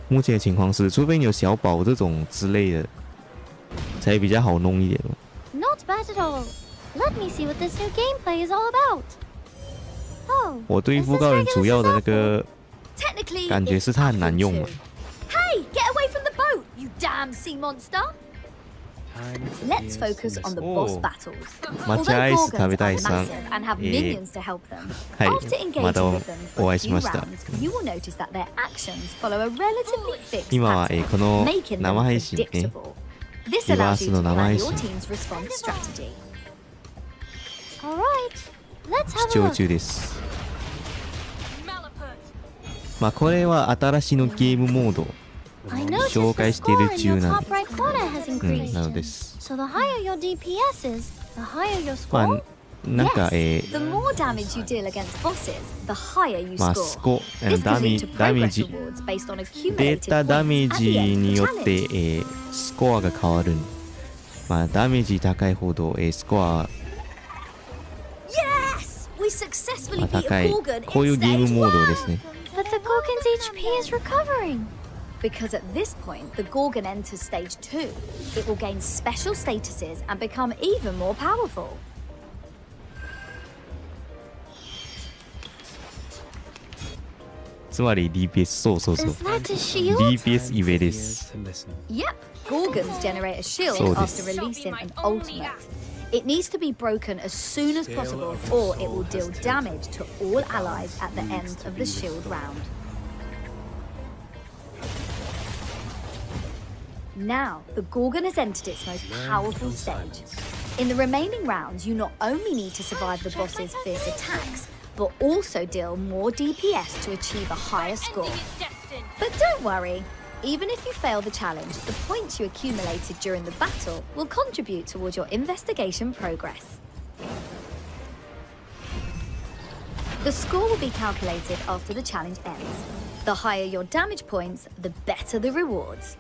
目前的情况是，除非你有小宝这种之类的，才比较好弄一点了。 Not bad at all. Let me see what this new gameplay is all about. Oh, 我对复告人主要的那个 Technically, 感觉是它很难用嘛。 Hey, get away from the boat, you damn sea monster! Let's focus on the boss battles. 抹茶アイス食べたいさん。 Although Gorgons are massive and have minions to help them, はい、 after engaging また with them お for 会 a いし few ました。 rounds, you will notice that their actions follow a relatively fixed 今は、 pattern, この making them 生配信ね、 predictable. This リバー allows ス you の to 生 plan 配 your 信 team's response strategy. all right. Let's 視 have a 聴 look. 中です。まあこれは新しいのゲームモード I noticed 紹 the 介してい score る in 中 your なん top right corner has うん、 increased. なのです。 So the higher your DPS is, the higher your ま score. あなんか、 Yes, the more damage you deal against bosses, the higher you まあ score. スコ This ダ can メ lead to ダメー progress ジ rewards based on デ accumulated ータダメ points ー at ジ the end に of よ the って、 challenge. スコアが変わる。まあダメージ高いほど、スコア Yes! We successfully が beat 高 a い。 Gorgon こういう in ゲーム stage モード 1! ですね。 But the Gorgon's HP is recovering. Because at this point, the Gorgon enters stage 2. It will gain special statuses and become even more powerful. つまり DPS そうそうそう。 Is that a shield? DPS イベです。 Yep, Gorgons generate a shield So after this- releasing an ultimate. It needs to be broken as soon as possible, or it will deal damage to all allies at the end of the shield round. Now, the Gorgon has entered its most powerful stage. In the remaining rounds, you not only need to survive the boss's fierce attacks, but also deal more DPS to achieve a higher score. But don't worry, even if you fail the challenge, the points you accumulated during the battle will contribute towards your investigation progress. The score will be calculated after the challenge ends. The higher your damage points, the better the rewards.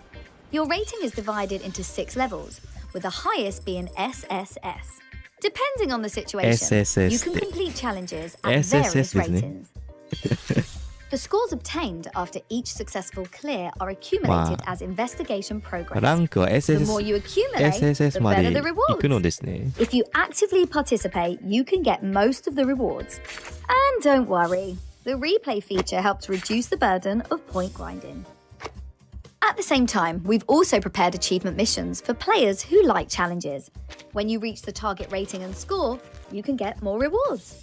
Your rating is divided into 6 levels, with the highest being SSS. Depending on the situation, SSS you can って complete challenges at SSS various ですね。 ratings. The scores obtained after each successful clear are accumulated まあ as investigation ラ progress. ンクは The more you accumulate, SSS the まで better the 行くの rewards. ですね。 If you actively participate, you can get most of the rewards. And don't worry, the replay feature helps reduce the burden of point grinding. At the same time, we've also prepared achievement missions for players who like challenges. When you reach the target rating and score, you can get more rewards.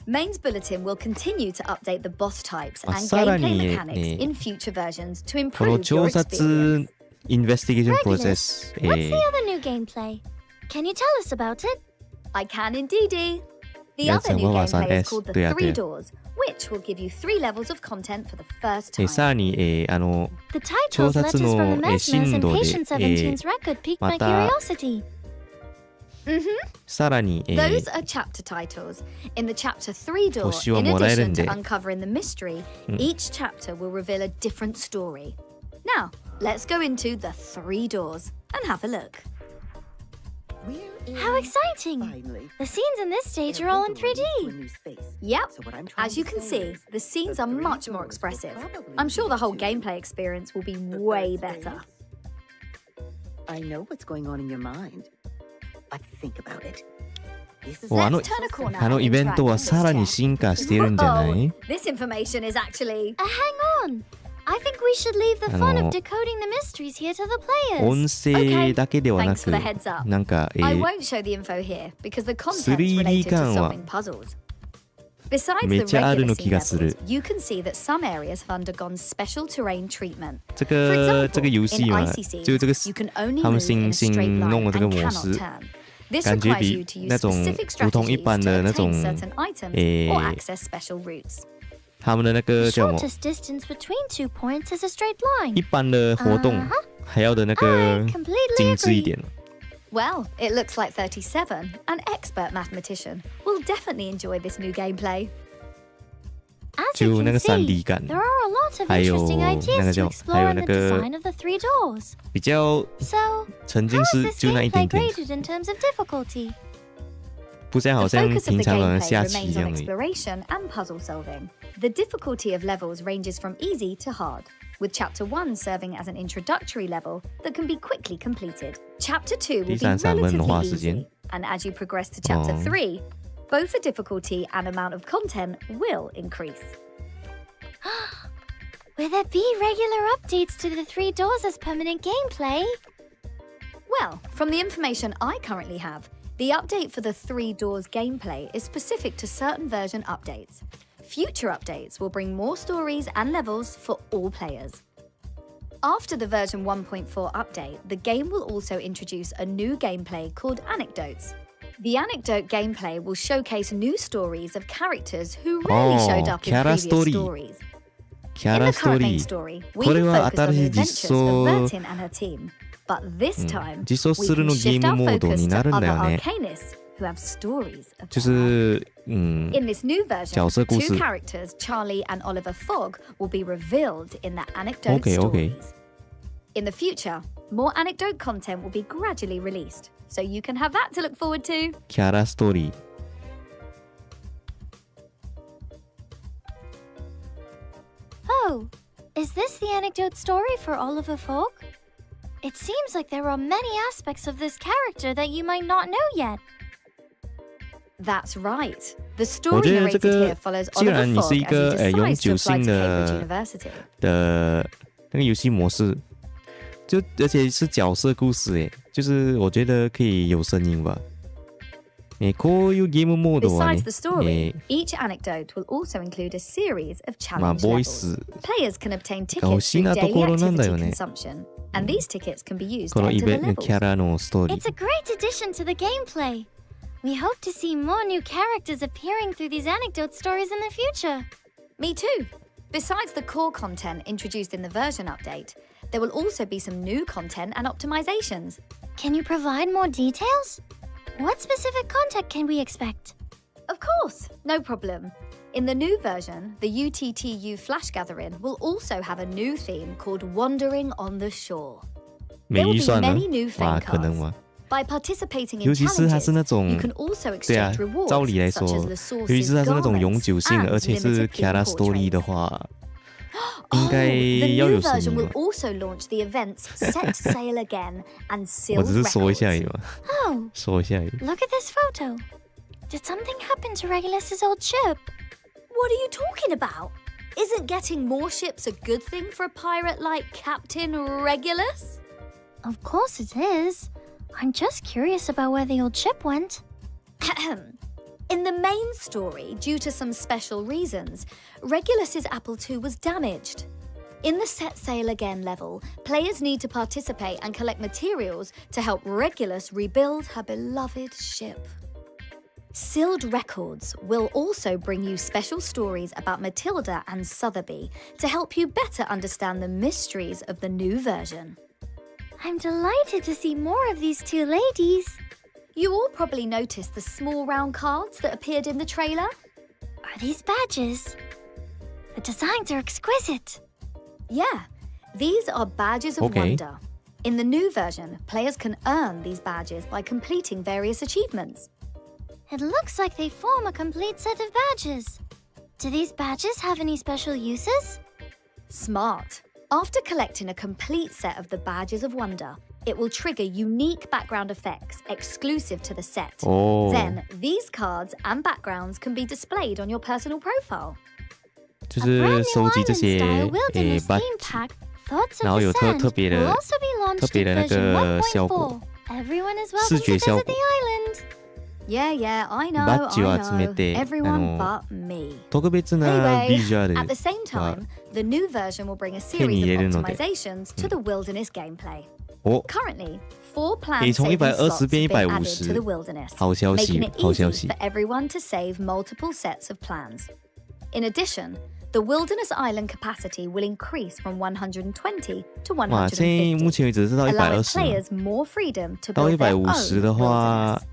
Main's Bulletin will continue to update the boss types and さらに gameplay mechanics ね in future versions to この improve 調 your 査 experience. インベスティゲーションプロセ Regulus, ス、 what's the other new gameplay? Can you tell us about it? I can indeedy. The Yeah, other so new what was gameplay that? is called the Yeah, Three yeah. Doors, which will give you 3 levels of content for the first さ time. らに、The titles, letters from the 調査 Mesness and の、 Patient 17's record piqued my また curiosity. さらに、 Those are chapter titles. In the chapter 3 door, 星を in もらえる addition んで。 to uncovering the mystery, each chapter will reveal a different story. Now, let's go into the 3 doors. and have a look. How exciting! The scenes in this stage are all in 3D. Yep, as you can see, the scenes are much more expressive. I'm sure the whole gameplay experience will be way better. I know what's going on in your mind, but think about it. あの Let's turn a corner あの and イベントは interact さらに with this 進化してるんじゃない Whoa, this information is actually... Hang on! I think we should leave the fun of decoding the mysteries here to the players. 音声だけではな Thanks for く the heads up. なんか、 I won't show the info here because the content's 3D related to 感は solving puzzles. Besides め the っちゃある regular の sea 気がする levels, you can see that some areas have undergone special terrain treatment. 这 For 个 example, 游戏 in 嘛 icy seas, 就这个 you can only 他们 move in a 新 straight line 弄的这个 and 模 cannot 式 turn. This 感觉 requires 比 you to use 那种 specific 普通一 strategies 般 to 的那 obtain 种 certain items or access special routes. 他们的那 The 个叫什么 shortest distance between 2 points is a straight line. 一般的活动还要的那个 I completely 精致一 agree. 点 Well, it looks like 37, an expert mathematician, will definitely enjoy this new gameplay. As 就 you 那 can 个 3D see, 感 there are a lot of 还有 interesting 那个 ideas 叫 to 还 explore 有 in 那 the 个 design of the 3 doors. 比较 So, 沉浸 how is 式 this 就那一 gameplay 点点 graded in terms of difficulty? 不像 The 好像 focus of 平 the 常的 gameplay 下棋 remains 一样 on 而已 exploration and puzzle solving. The difficulty of levels ranges from easy to hard, with Chapter 1 serving as an introductory level that can be quickly completed. Chapter 2 will be 第三三分的话时间 relatively easy, and as you progress to Chapter 3, both the difficulty and amount of content will increase. Will there be regular updates to the 3 doors as permanent gameplay? Well, from the information I currently have, the update for the 3 doors gameplay is specific to certain version updates. Future updates will bring more stories and levels for all players. After the version 1.4 update, the game will also introduce a new gameplay called Anecdotes. The Anecdote gameplay will showcase new stories of characters who rarely showed up in Chiara previous story. stories. キャ In ラ the スト current ー main リー story, we これは focused on the 新しい adventures 実 of 装 Vertin and her team. But this time, 実装 we する can のゲー shift ム our モード focus にな to るん other だよね arcanists who have stories of 就 their own. 是 In this new version, 角色故事 two characters, Charlie and Oliver Fogg, will be revealed in the anecdote Okay, okay. stories. In the future, more anecdote content will be gradually released, so you can have that to look forward to. キャラストーリー Oh, is this the anecdote story for Oliver Fogg? It seems like there are many aspects of this character that you might not know yet. That's right. The 我 story 觉得这 narrated 个 here follows 既 Oliver 然你 Fogg 是一 as 个 he 永 decides to 久 apply 性 to Cambridge 的 University. 的那个游戏模式，就而且是角色故事诶，就是我觉得可以有声音吧。こういうゲームモードは Besides ね the story, each anecdote will also include a series of challenge voice levels. Players can obtain が欲 tickets しい through なと daily ころなんだ activity よね。 consumption, and these tickets can be used こ to のイ enter ベ the ントキャ levels. ラのストーリ It's a ー。 great addition to the gameplay. We hope to see more new characters appearing through these anecdote stories in the future. Me too. Besides the core content introduced in the version update, there will also be some new content and optimizations. Can you provide more details? What specific content can we expect? Of course, no problem. In the new version, the UTTU Flash Gathering will also have a new theme called Wandering on the Shore. 没 There will 预 be 算呢 many new？哇， fame 可能 cards. 吗？ By participating in 尤其是它 challenges, 是那种 you can also 对啊 exchange rewards 照理来 such 说 as the 尤其是 source's 它是那种永 garments 久性的 and 而且是 limited Chiara people story 的 portraits. 话 Oh, 应该 the 要 new 有声 version 音 will 吧 also launch the events Set Sail Again and 我 Sealed 只是说一下而 Records. 已嘛 Oh, 说一下而已 look at this photo. Did something happen to Regulus's old ship? What are you talking about? Isn't getting more ships a good thing for a pirate like Captain Regulus? Of course it is. I'm just curious about where the old ship went. In the main story, due to some special reasons, Regulus's Apple II was damaged. In the Set Sail Again level, players need to participate and collect materials to help Regulus rebuild her beloved ship. Sealed Records will also bring you special stories about Matilda and Sotheby to help you better understand the mysteries of the new version. I'm delighted to see more of these two ladies. You all probably noticed the small round cards that appeared in the trailer. Are these badges? The designs are exquisite. Yeah, these are badges of Okay. wonder. In the new version, players can earn these badges by completing various achievements. It looks like they form a complete set of badges. Do these badges have any special uses? Smart. After collecting a complete set of the badges of wonder, it will trigger unique background effects exclusive to the set. Then, these cards and backgrounds can be displayed on your personal profile. 就是收集这些badge， 然后有特别的那个效果，视觉效果。Yeah, I know. バッジを集めて、 Everyone but me. 特別なビジュアル At the same time, the new version will bring a series of optimizations to the wilderness gameplay. Currently, 4 plan saving slots have been added to the wilderness, making it easy for everyone to save multiple sets of plans. In addition, the wilderness island capacity will increase from 120 to 150, 目前为止是到 allowing 120 players more freedom to 到 build their own 150的话 wilderness.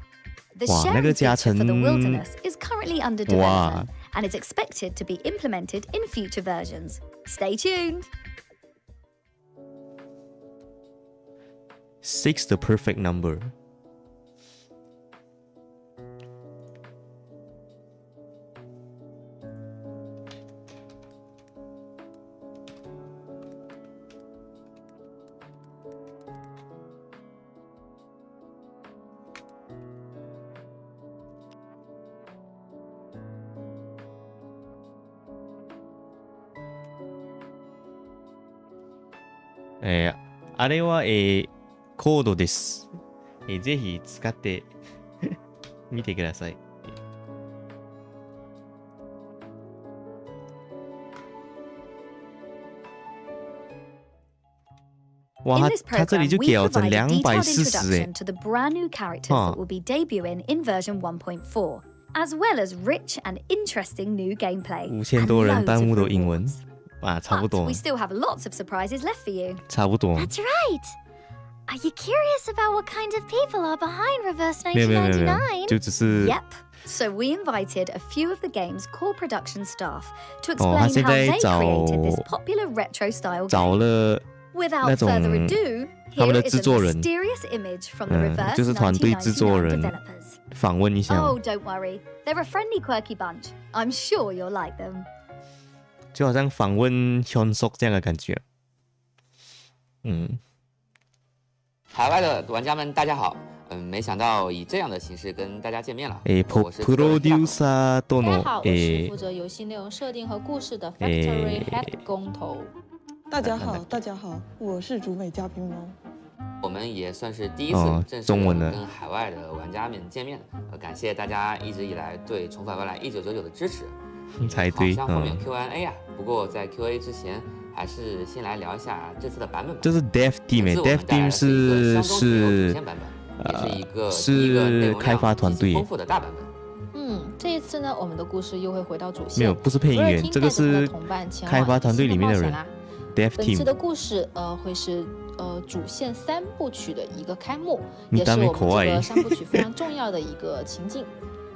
The 哇，那 sharing 个加 feature 成 for the wilderness is currently under 哇 development and is expected to be implemented in future versions. Stay tuned! 6 the perfect number.「あれはコードです。ぜひ使ってみてください。」哇， In this 它这里 program, 就 we 给了整 provide a detailed 240 introduction to the brand new characters that will be debuting in version 1.4, as well as rich and interesting new gameplay. 5000多人 and 弹 loads 幕 of 都英文， rewards. 哇，差不 But 多 we，still have lots of surprises left for you. 差不多。 That's right. Are you curious about what kind of people are behind Reverse 没有没有没有没有， 1999? 就只是 Yep. So we invited a few of the game's core production staff to 他 explain 现 how 在 they 找 created this popular retro style 找 game. 了 Without 那种 further ado, 他们 here 的 is 制 a 作人 mysterious image from the Reverse 就是团队制作 1999人 developers. 访问一下， Oh, don't worry. They're a friendly, quirky bunch. I'm sure you'll like them. 就好像访问 Hyunsuk 这样的感觉。海外的玩家们，大家好。没想到以这样的形式跟大家见面了。我是プロデューサーとの大家好，我是负责游戏内容设定和故事的 Factory Head 工头。大家好，大家好，我是竹美嘉宾龙。我们也算是第一次正式跟海外的玩家们见面，感谢大家一直以来对《重返未来1999》的支持。才对，好像后面有 Q&A 啊，不过在 Q&A 之前，还是先来聊一下这次的版本吧。这是 Dev Team，Dev Team 是开发团队。丰富的大版本。这一次呢，我们的故事又会回到主线。没有，不是配音员，这个是开发团队里面的人。Dev Team。本次的故事会是主线3部曲的一个开幕，也是我们这个3部曲非常重要的一个情境。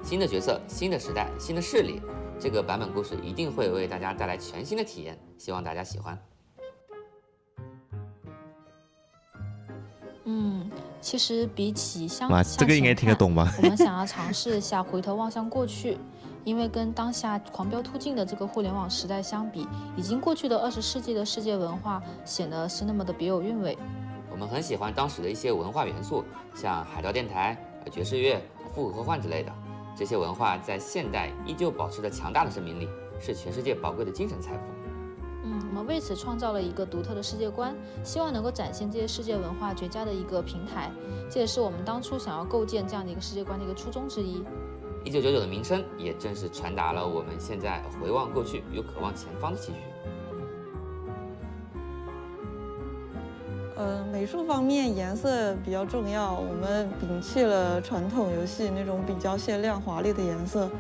新的角色、新的时代、新的势力，这个版本故事一定会为大家带来全新的体验，希望大家喜欢。其实比起这个应该听得懂吧？我们想要尝试一下回头望向过去，因为跟当下狂飙突进的这个互联网时代相比，已经过去的20世纪的世界文化显得是那么的别有韵味。我们很喜欢当时的一些文化元素，像海盗电台、爵士乐、复古科幻之类的，这些文化在现代依旧保持着强大的生命力，是全世界宝贵的精神财富。我们为此创造了一个独特的世界观，希望能够展现这些世界文化绝佳的一个平台，这也是我们当初想要构建这样的一个世界观的一个初衷之一。1999的名称也正是传达了我们现在回望过去又渴望前方的期许。美术方面颜色比较重要，我们摒弃了传统游戏那种比较鲜亮华丽的颜色，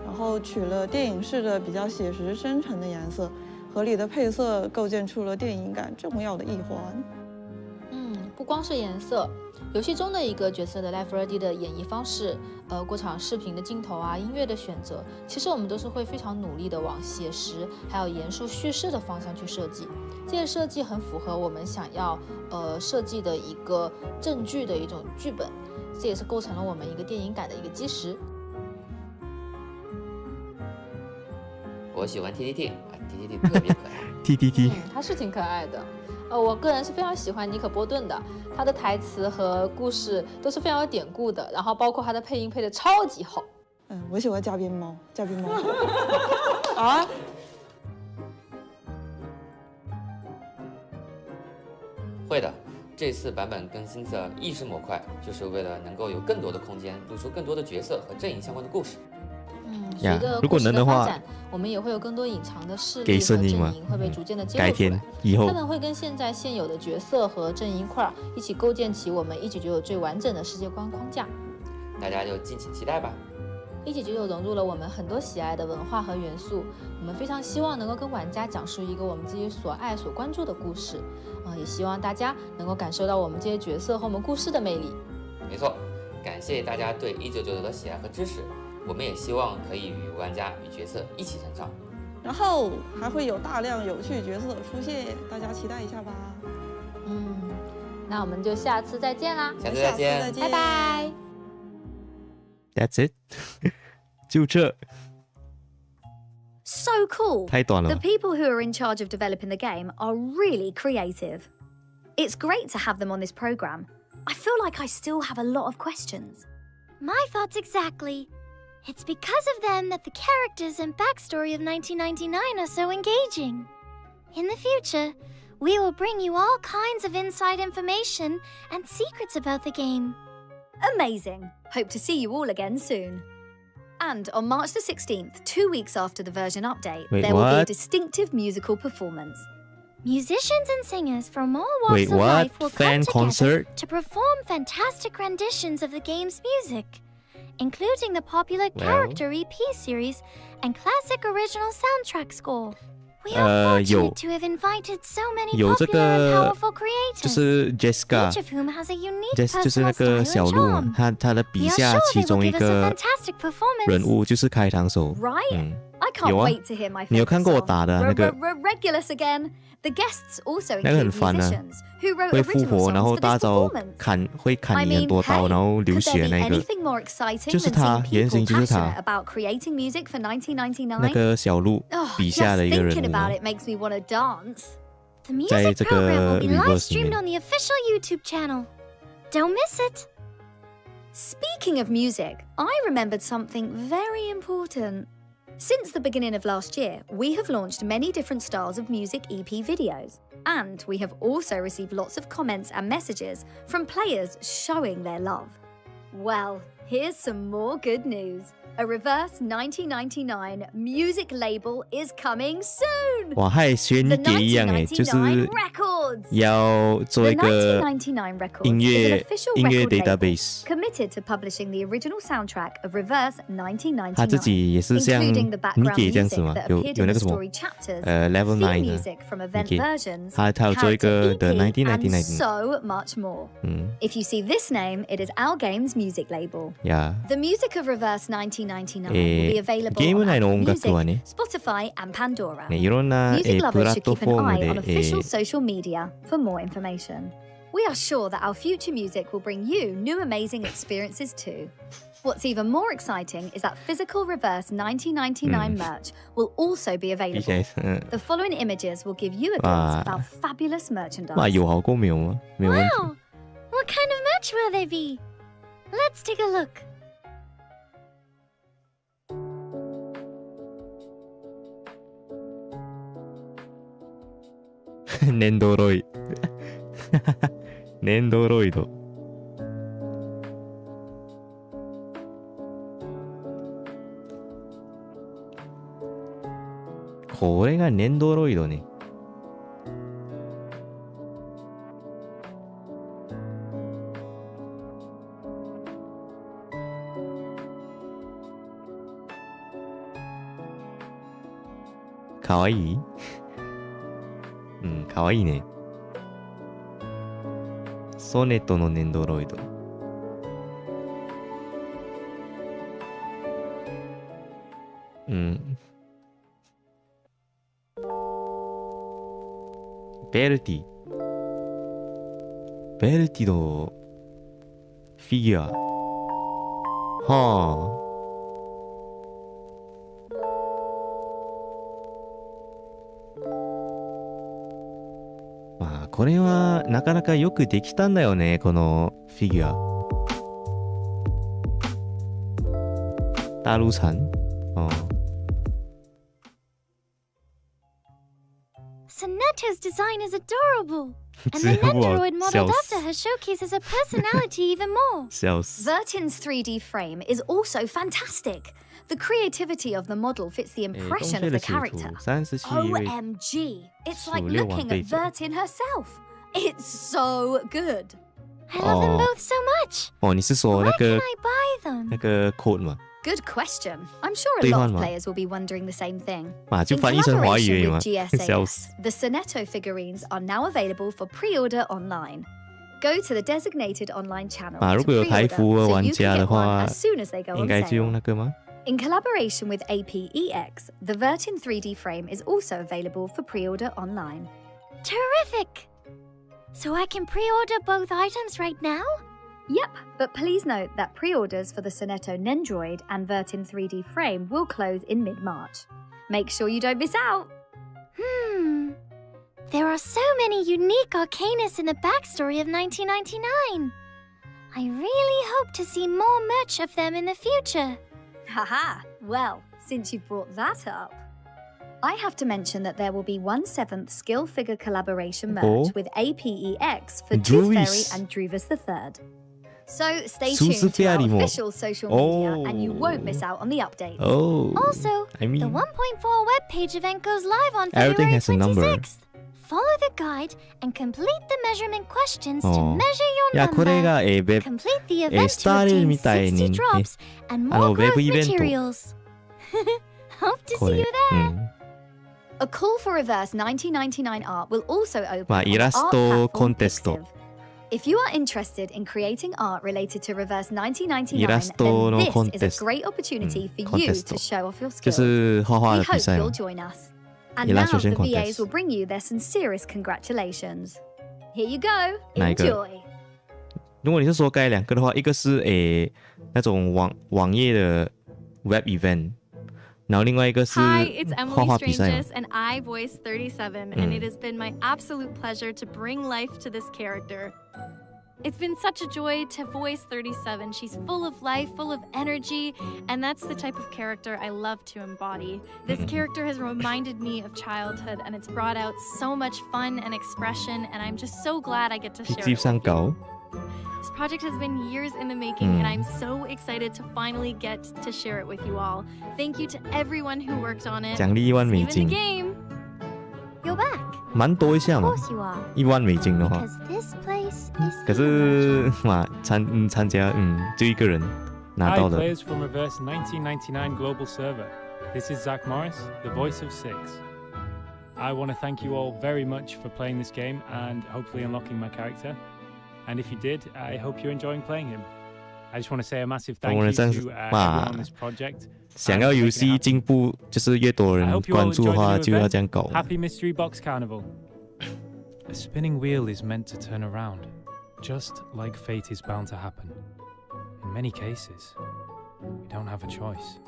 然后取了电影式的比较写实深沉的颜色。合理的配色构建出了电影感重要的一环。不光是颜色，游戏中的一个角色的 Live Ready 的演绎方式，过场视频的镜头啊，音乐的选择，其实我们都是会非常努力的往写实还有严肃叙事的方向去设计。这些设计很符合我们想要设计的一个正剧的一种剧本，这也是构成了我们一个电影感的一个基石。我喜欢 TTT 特别可爱。TTT，他是挺可爱的。我个人是非常喜欢尼可波顿的，他的台词和故事都是非常有典故的，然后包括他的配音配的超级好。我喜欢嘉宾猫啊。会的，这次版本更新的意识模块，就是为了能够有更多的空间，露出更多的角色和阵营相关的故事。随着故事的发展，我们也会有更多隐藏的势力和阵营会被逐渐的揭露出来。他们会跟现在现有的角色和阵营一块一起构建起我们1999最完整的世界观框架。大家就敬请期待吧。1999融入了我们很多喜爱的文化和元素，我们非常希望能够跟玩家讲述一个我们自己所爱所关注的故事，也希望大家能够感受到我们这些角色和我们故事的魅力。没错，感谢大家对1999的喜爱和支持。我们也希望可以与玩家与角色一起成长，然后还会有大量有趣角色出现，大家期待一下吧。那我们就下次再见啦！下次再见，拜拜。That's it 就这。So cool. 太短了。The people who are in charge of developing the game are really creative. It's great to have them on this program. I feel like I still have a lot of questions. My thoughts exactly. It's because of them that the characters and backstory of 1999 are so engaging. In the future, we will bring you all kinds of inside information and secrets about the game. Amazing. Hope to see you all again soon. And on March the 16th, 2 weeks after the version update, there will be a distinctive musical performance. Musicians and singers from all walks of life will come together to perform fantastic renditions of the game's music, including the popular character EP series and classic original soundtrack score. We are fortunate to have invited so many popular and powerful creators, 就是 Jessica, each of whom has a unique Jess 就是那 personal 个 style 小 and 鹿， charm. 他的笔下其中一个人物就是开膛手。 Right? I can't 有啊 wait to hear my 你有 favorite 看过我 song. 打的那个 Regulus again. The guests also 那个 include 很烦啊 musicians who wrote 会复 original 活，然 songs 后 for 大 this 招 performance. 会砍 I 你很 mean, 多刀， hey, 然后流 could 血 there 那 be 个 anything more exciting 就是 than 他 seeing 原 people 型就是他 passionate about creating music for 1999? 那个小鹿 笔 Just 下的一个人 thinking 物 about 呢 it makes me want to dance. The 在 music 这 program 个 will be live reverse 里 streamed 面 on the official YouTube channel. Don't miss it. Speaking of music, I remembered something very important. Since the beginning of last year, we have launched many different styles of music EP videos. And we have also received lots of comments and messages from players showing their love. Well, here's some more good news. A reverse 1999 music label is coming soon! 哇，还宣给一样诶，就是要做一个音乐 database。 committed to publishing the original soundtrack of Reverse 1999, 他自己也是像 including the 你 background 给这样 music 子嘛， that 有 appeared 有 in 那 the 个什么 story chapters, level 9 theme 呢 music from 你 event 给 versions, 他有做一 character 个 EP, The and 1999 so much more. If you see this name, it is our game's music label. Yeah. The music of Reverse 1999 will be available ゲーム on 内の Apple 音楽は Music, ね、 Spotify, and Pandora. いろんな、 Music プ lovers ラッ should ト keep フォ an ー eye ム on で、 official social media for more information. We are sure that our future music will bring you new amazing experiences too. What's even more exciting is that physical Reverse 1999 merch will also be available. The following images will give you a glimpse of our fabulous merchandise. 哇，有好过没有吗？没有问题。 Wow! What kind of merch will they be? Let's take a look. 粘土ロイ粘土ロイドこれが粘土ロイドね。かわいいうん、かわいいね。ソネットの粘土ロイド。うん。ベルティのフィギュア。はあ。まあこれはなかなかよくできたんだよね、このフィギュア。大陆产。Sonetto's design is adorable, and the Nendoroid modeled after her showcases her personality even more. Vertin's 3D frame is also fantastic. The creativity of the model fits the impression of the character. OMG! It's like looking at Vertin herself. It's so good. I love them both so much. 你是说 Where can I buy them? 那个 code 吗？ Good question. I'm sure a lot of players will be wondering the same thing. 就翻译成华语而已嘛。 GSAS, the Sonetto figurines are now available for pre-order online. Go to the designated online channel to 如果有台服的玩 pre-order, so you 家 can 的 get one 话 as soon as they go 应 on 该就用 sale. 那个吗？ In collaboration with APEX, the Vertin 3D frame is also available for pre-order online. Terrific! So I can pre-order both items right now? Yep, but please note that pre-orders for the Sonetto Nendroid and Vertin 3D frame will close in mid-March. Make sure you don't miss out! There are so many unique arcanists in the backstory of 1999. I really hope to see more merch of them in the future. Haha! Well, since you brought that up, I have to mention that there will be 1/7 skill figure collaboration merch with APEX for Tooth Fairy and Druvus III. So stay tuned to our official social media and you won't miss out on the updates. Also, the 1.4 webpage event goes live on everything February has a number. 26th. Follow the guide and complete the measurement questions to measure your いや、これがnumber. Complete the event スター to レー obtain みたいに 60 drops and more ウェ growth ブイベント。 materials. Hope to see you there. A call for reverse 1999 art will also open まあ、 on イラス art ト platform コンテスト。 Pixiv. If you are interested in creating art related to reverse 1999, イラストの then コン this テ is ス a great opportunity for コン you テスト to show off your 就 skills. 是画画 We 的比 hope 赛 you'll 嘛。 join us. And 伊 now 拉学 the 生 VAs contest will bring you their sincerest congratulations. Here you go. 哪一个？ Enjoy. 如果你是说该两个的话，一个是那种网页的 web event， 然后另外一个是 Hi, it's 画 Emily 画比赛嘛。 Stranges, and I voice 37, and it has been my absolute pleasure to bring life to this character. It's been such a joy to voice 37. She's full of life, full of energy, and that's the type of character I love to embody. This character has reminded me of childhood, and it's brought out so much fun and expression, and I'm just so glad I get to share it with you. This project has been years in the making, and I'm so excited to finally get to share it with you all. Thank you to everyone who worked on it. 奖励1万美 See you in 金 the game. You're back. 蛮多一下 Of 嘛 course you are. ，1万美金的话。 Because this place is 可是嘛，参加就一个人拿 Hi, 到的。 players from Reverse 1999 Global Server. This is Zach Morris, the voice of Six. I want to thank you all very much for playing this game and hopefully unlocking my character. And if you did, I hope you're enjoying playing him. I just want to say a massive thank you to everyone on this project. 想要游戏进步，就是越多人关注的话，就要这样搞。 Happy Mystery Box Carnival. A spinning wheel is meant to turn around, just like fate is bound to happen. In many cases, we don't have a choice.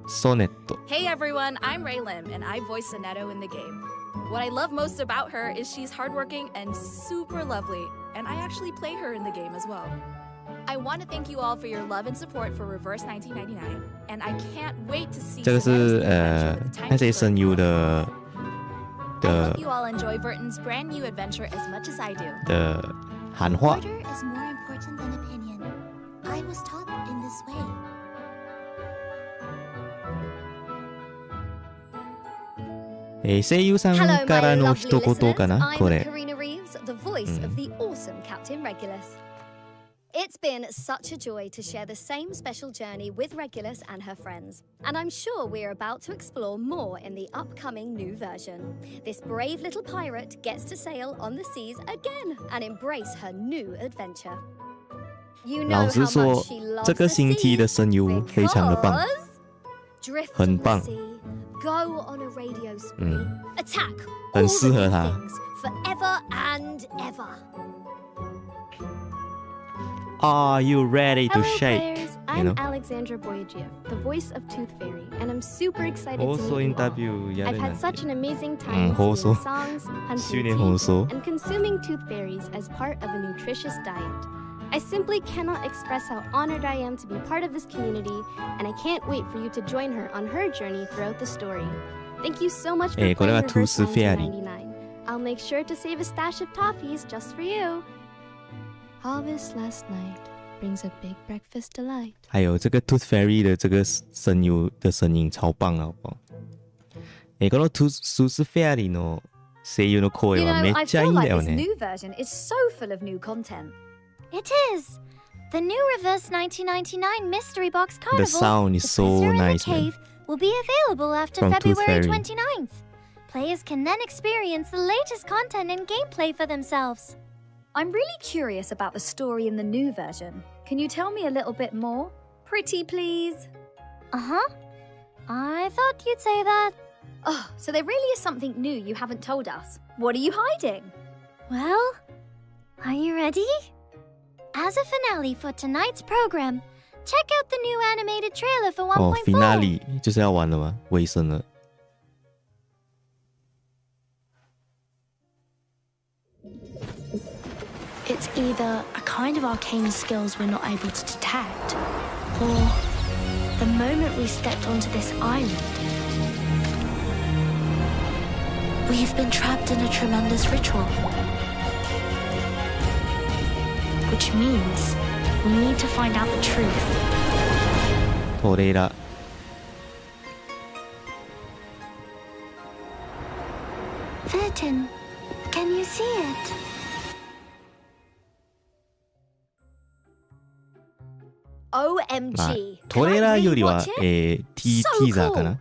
Sonnet. Hey everyone, I'm Ray Lim, and I voice Sonetto in the game. What I love most about her is she's hardworking and super lovely, and I actually play her in the game as well. I want to thank you all for your love and support for Reverse 1999, and I can't wait to see 这个是那些声优的 I hope you all enjoy Vertin's brand new adventure as much as I do. 的喊话。 Order is more important than opinion. I was taught in this way. 声優さんからの一言かな、こ I'm れ。 Karina Reeves, the voice of the awesome Captain Regulus. It's been such a joy to share the same special journey with Regulus and her friends, and I'm sure we're about to explore more in the upcoming new version. This brave little pirate gets to sail on the seas again and embrace her new adventure. You 老 know 实 how 说 much she， loves 这个 the 新 sea 期的声优非常的棒， drift 很 on the 棒。 sea, Go on a radio spree. Attack 很 all 适 the 合 new 他。 things forever and ever. Are you ready to Hello, shake? players. You know? I'm Alexandra Boyagiev, the voice of Tooth Fairy, and I'm super excited to 放送 meet イン you タ all. ビューや I've るな had ん such て。 an amazing time 放送 singing songs, 周 hunting 年放送 tea, and consuming tooth fairies as part of a nutritious diet. I simply cannot express how honored I am to be part of this community, and I can't wait for you to join her on her journey throughout the story. Thank you so much for これ playing は Reverse トゥースフェアリー。 1999. I'll make sure to save a stash of toffees just for you. Harvest last night brings a big breakfast delight. 还有这个 Tooth Fairy 的这个声优的声音超棒啊！好不好？この Tooth Fairy の声優の声 You は know, めっ I ちゃい feel いんだ like よ this ね。 new version is so full of new content. It is! The new Reverse 1999 Mystery Box Carnival, The sound is The so Prisoner in the nice, man. Cave, will be available after From Tooth February Fairy. 29th. Players can then experience the latest content and gameplay for themselves. I'm really curious about the story in the new version. Can you tell me a little bit more? Pretty please. Uh-huh. I thought you'd say that. Oh, so there really is something new you haven't told us. What are you hiding? Well, are you ready? As a finale for tonight's program, check out the new animated trailer for 哦 1.4. ，finale 就是要完了吗？尾声了。It's either a kind of arcane skills we're not able to detect, or the moment we stepped onto this island, we've been trapped in a tremendous ritual. Which means we need to find out the truth. トレーラー。 Vertin, can you see it? OMG. まあ Can トレーラー I よりは rewatch it? ティ So ーザーか cool. な。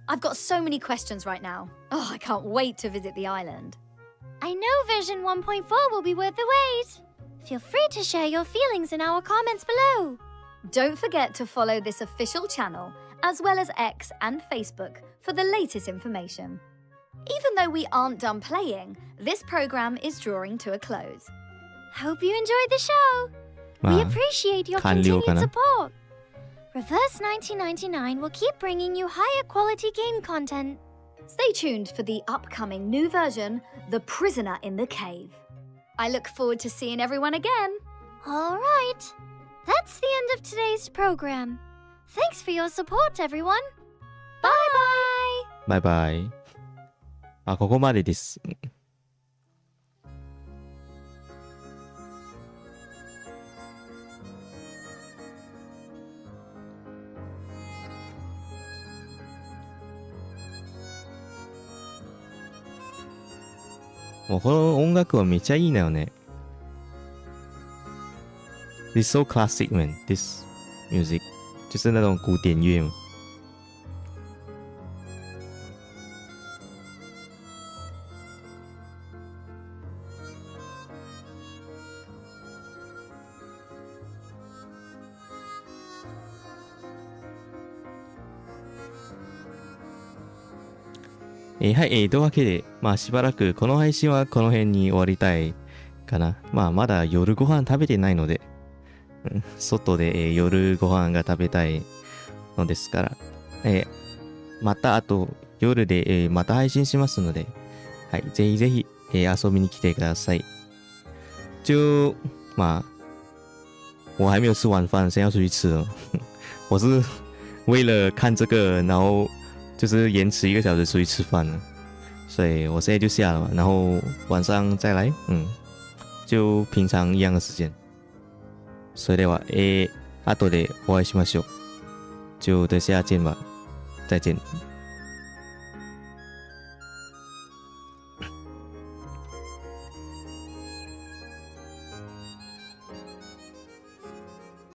I've got so many questions right now. Oh, I can't wait to visit the island. I know version 1.4 will be worth the wait. Feel free to share your feelings in our comments below. Don't forget to follow this official channel, as well as X and Facebook, for the latest information. Even though we aren't done playing, this program is drawing to a close. Hope you enjoyed the show. We まあ appreciate your 完了 continued かな。 support. Reverse 1999 will keep bringing you higher quality game content. Stay tuned for the upcoming new version, The Prisoner in the Cave. I look forward to seeing everyone again. All right. That's the end of today's program. Thanks for your support, everyone. Bye-bye. バイバイ。あ、ここまでです。もうこの音楽はめっちゃいいんだよね。This so classic, man. This music 就是那种古典乐嘛。はい、というわけで、まあしばらくこの配信はこの辺に終わりたいかな。まあまだ夜ご飯食べてないので、外で、夜ご飯が食べたいのですから、またあと夜で、また配信しますので、はい、ぜひぜひ、遊びに来てください。就嘛，我还没有吃晚饭，先要出去吃了。我是为了看这个，然后就是延迟1个小时出去吃饭了，所以我现在就下了嘛，然后晚上再来，就平常一样的时间。それでは後でお会いしましょう。就等下见吧，再见。